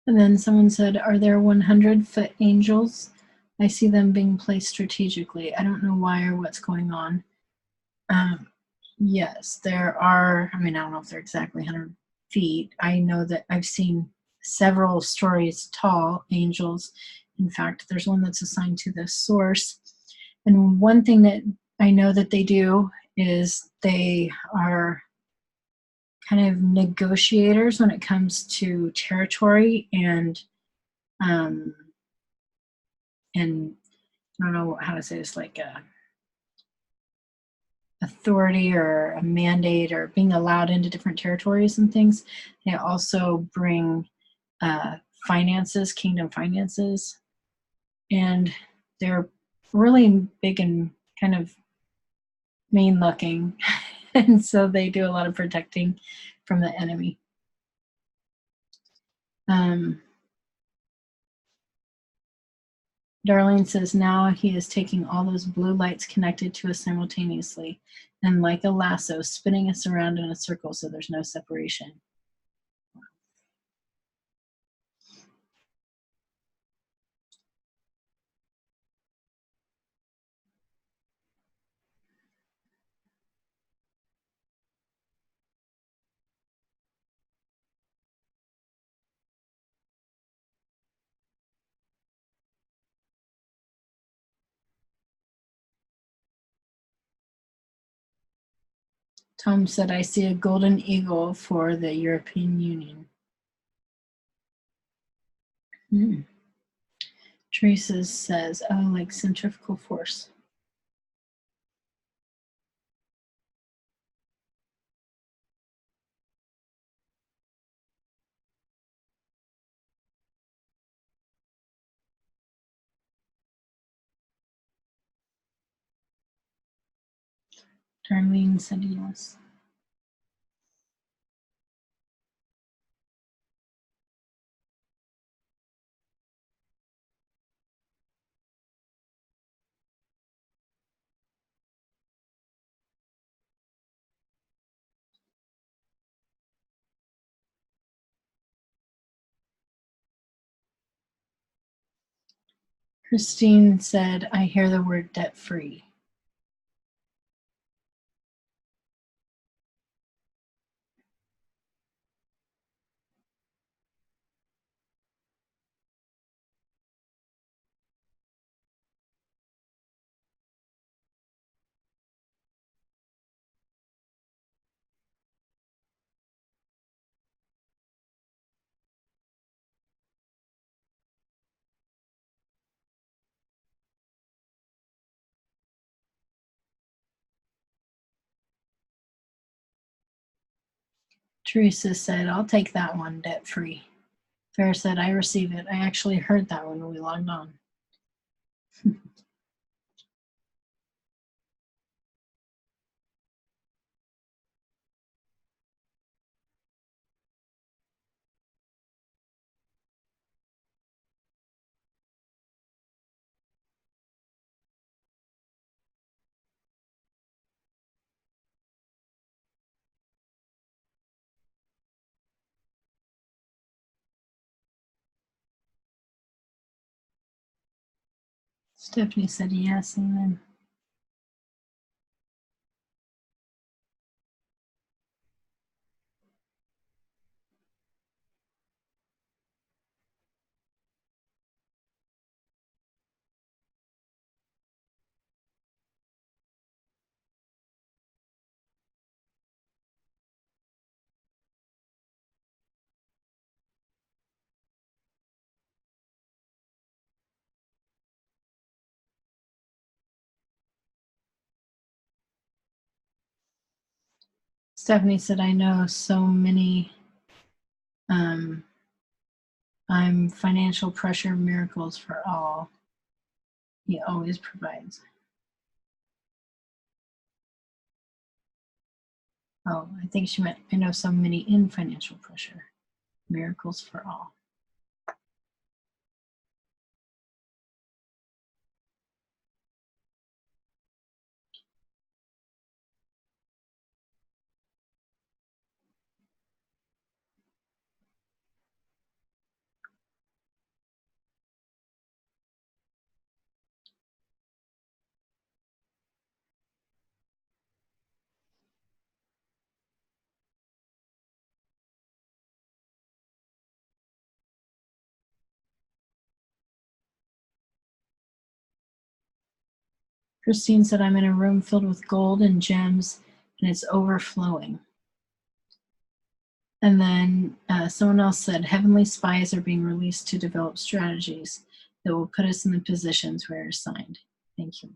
And then someone said, are there 100-foot angels? I see them being placed strategically. I don't know why or what's going on. Yes, there are. I mean, I don't know if they're exactly 100 feet. I know that I've seen several stories tall angels. In fact, there's one that's assigned to the source. And one thing that I know that they do is they are kind of negotiators when it comes to territory and I don't know how to say this, like a authority or a mandate or being allowed into different territories and things. They also bring finances, kingdom finances, and they're really big and kind of mean looking. And so they do a lot of protecting from the enemy. Darlene says now he is taking all those blue lights connected to us simultaneously and like a lasso spinning us around in a circle so there's no separation. Tom said, I see a golden eagle for the European Union. Teresa says, oh, like centrifugal force. Darlene said yes. Christine said, I hear the word debt-free. Teresa said, I'll take that one, debt-free. Farah said, I receive it. I actually heard that when we logged on. Stephanie said yes, and then Stephanie said, I know so many, I'm financial pressure miracles for all. He always provides. Oh, I think she meant, I know so many in financial pressure, miracles for all. Christine said, I'm in a room filled with gold and gems, and it's overflowing. And then someone else said, heavenly spies are being released to develop strategies that will put us in the positions we're assigned. Thank you.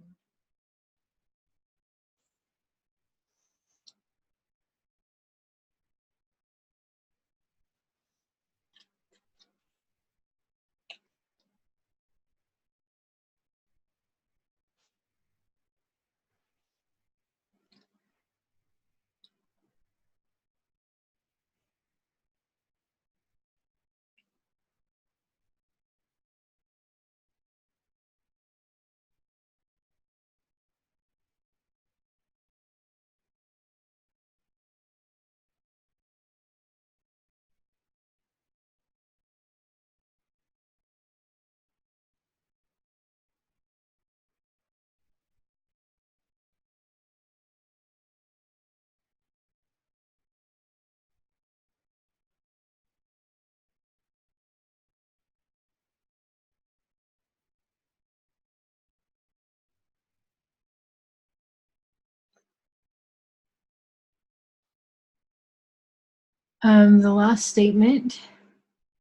The last statement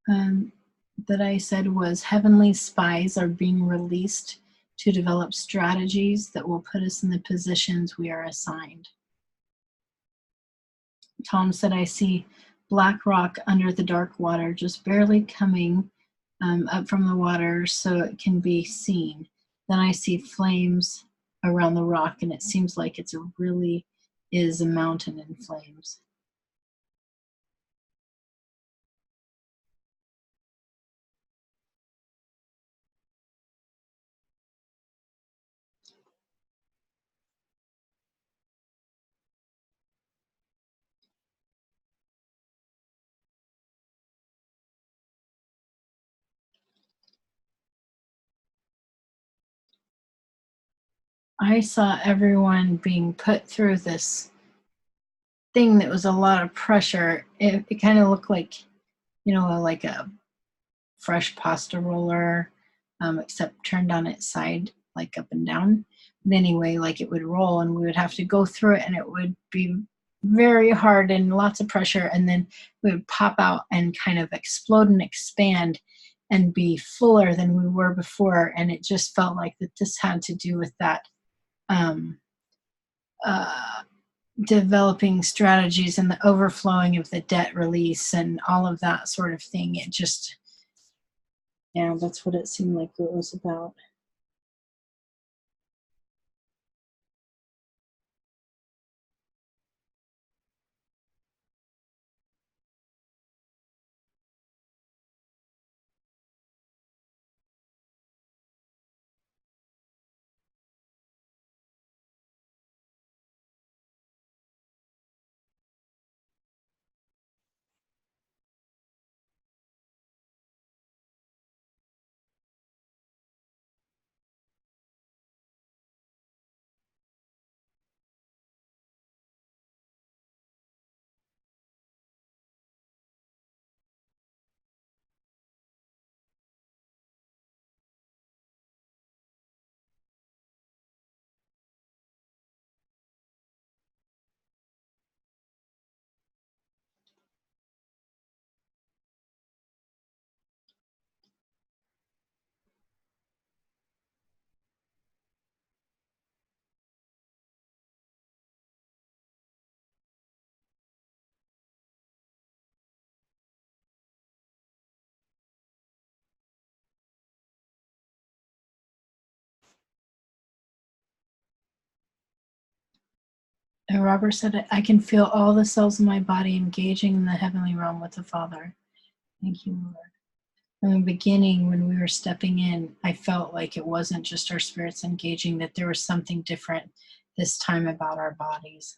that I said was heavenly spies are being released to develop strategies that will put us in the positions we are assigned. Tom said, I see black rock under the dark water, just barely coming up from the water so it can be seen. Then I see flames around the rock, and it seems like it's really is a mountain in flames. I saw everyone being put through this thing that was a lot of pressure. It kind of looked like, you know, like a fresh pasta roller, except turned on its side, like up and down. But anyway, like it would roll and we would have to go through it, and it would be very hard and lots of pressure. And then we would pop out and kind of explode and expand and be fuller than we were before. And it just felt like that this had to do with that developing strategies and the overflowing of the debt release and all of that sort of thing. It just, yeah, that's what it seemed like it was about. And Robert said, I can feel all the cells in my body engaging in the heavenly realm with the Father. Thank you, Lord. From the beginning, when we were stepping in, I felt like it wasn't just our spirits engaging, that there was something different this time about our bodies.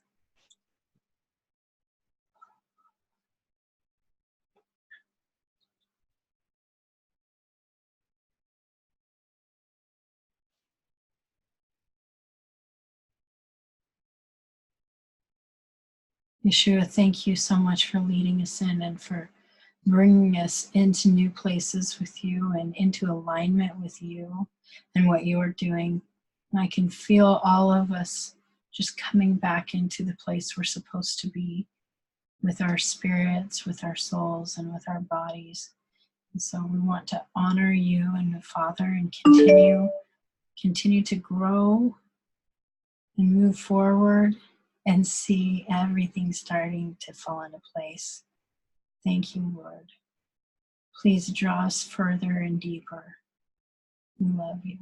Yeshua, thank you so much for leading us in and for bringing us into new places with you and into alignment with you and what you're doing. And I can feel all of us just coming back into the place we're supposed to be with our spirits, with our souls, and with our bodies. And so we want to honor you and the Father and continue to grow and move forward and see everything starting to fall into place. Thank you, Lord. Please draw us further and deeper. We love you.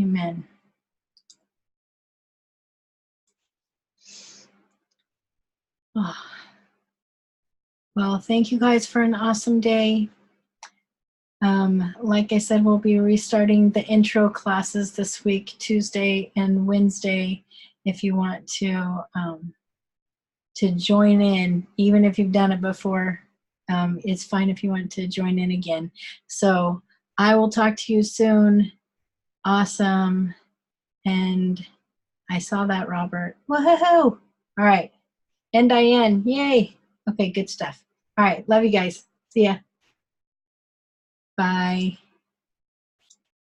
Amen. Oh. Well, thank you guys for an awesome day. Like I said, we'll be restarting the intro classes this week, Tuesday and Wednesday, if you want to join in, even if you've done it before. It's fine if you want to join in again. So I will talk to you soon. Awesome. And I saw that, Robert. Woohoo! All right. And Diane. Yay. Okay, good stuff. All right. Love you guys. See ya. Bye.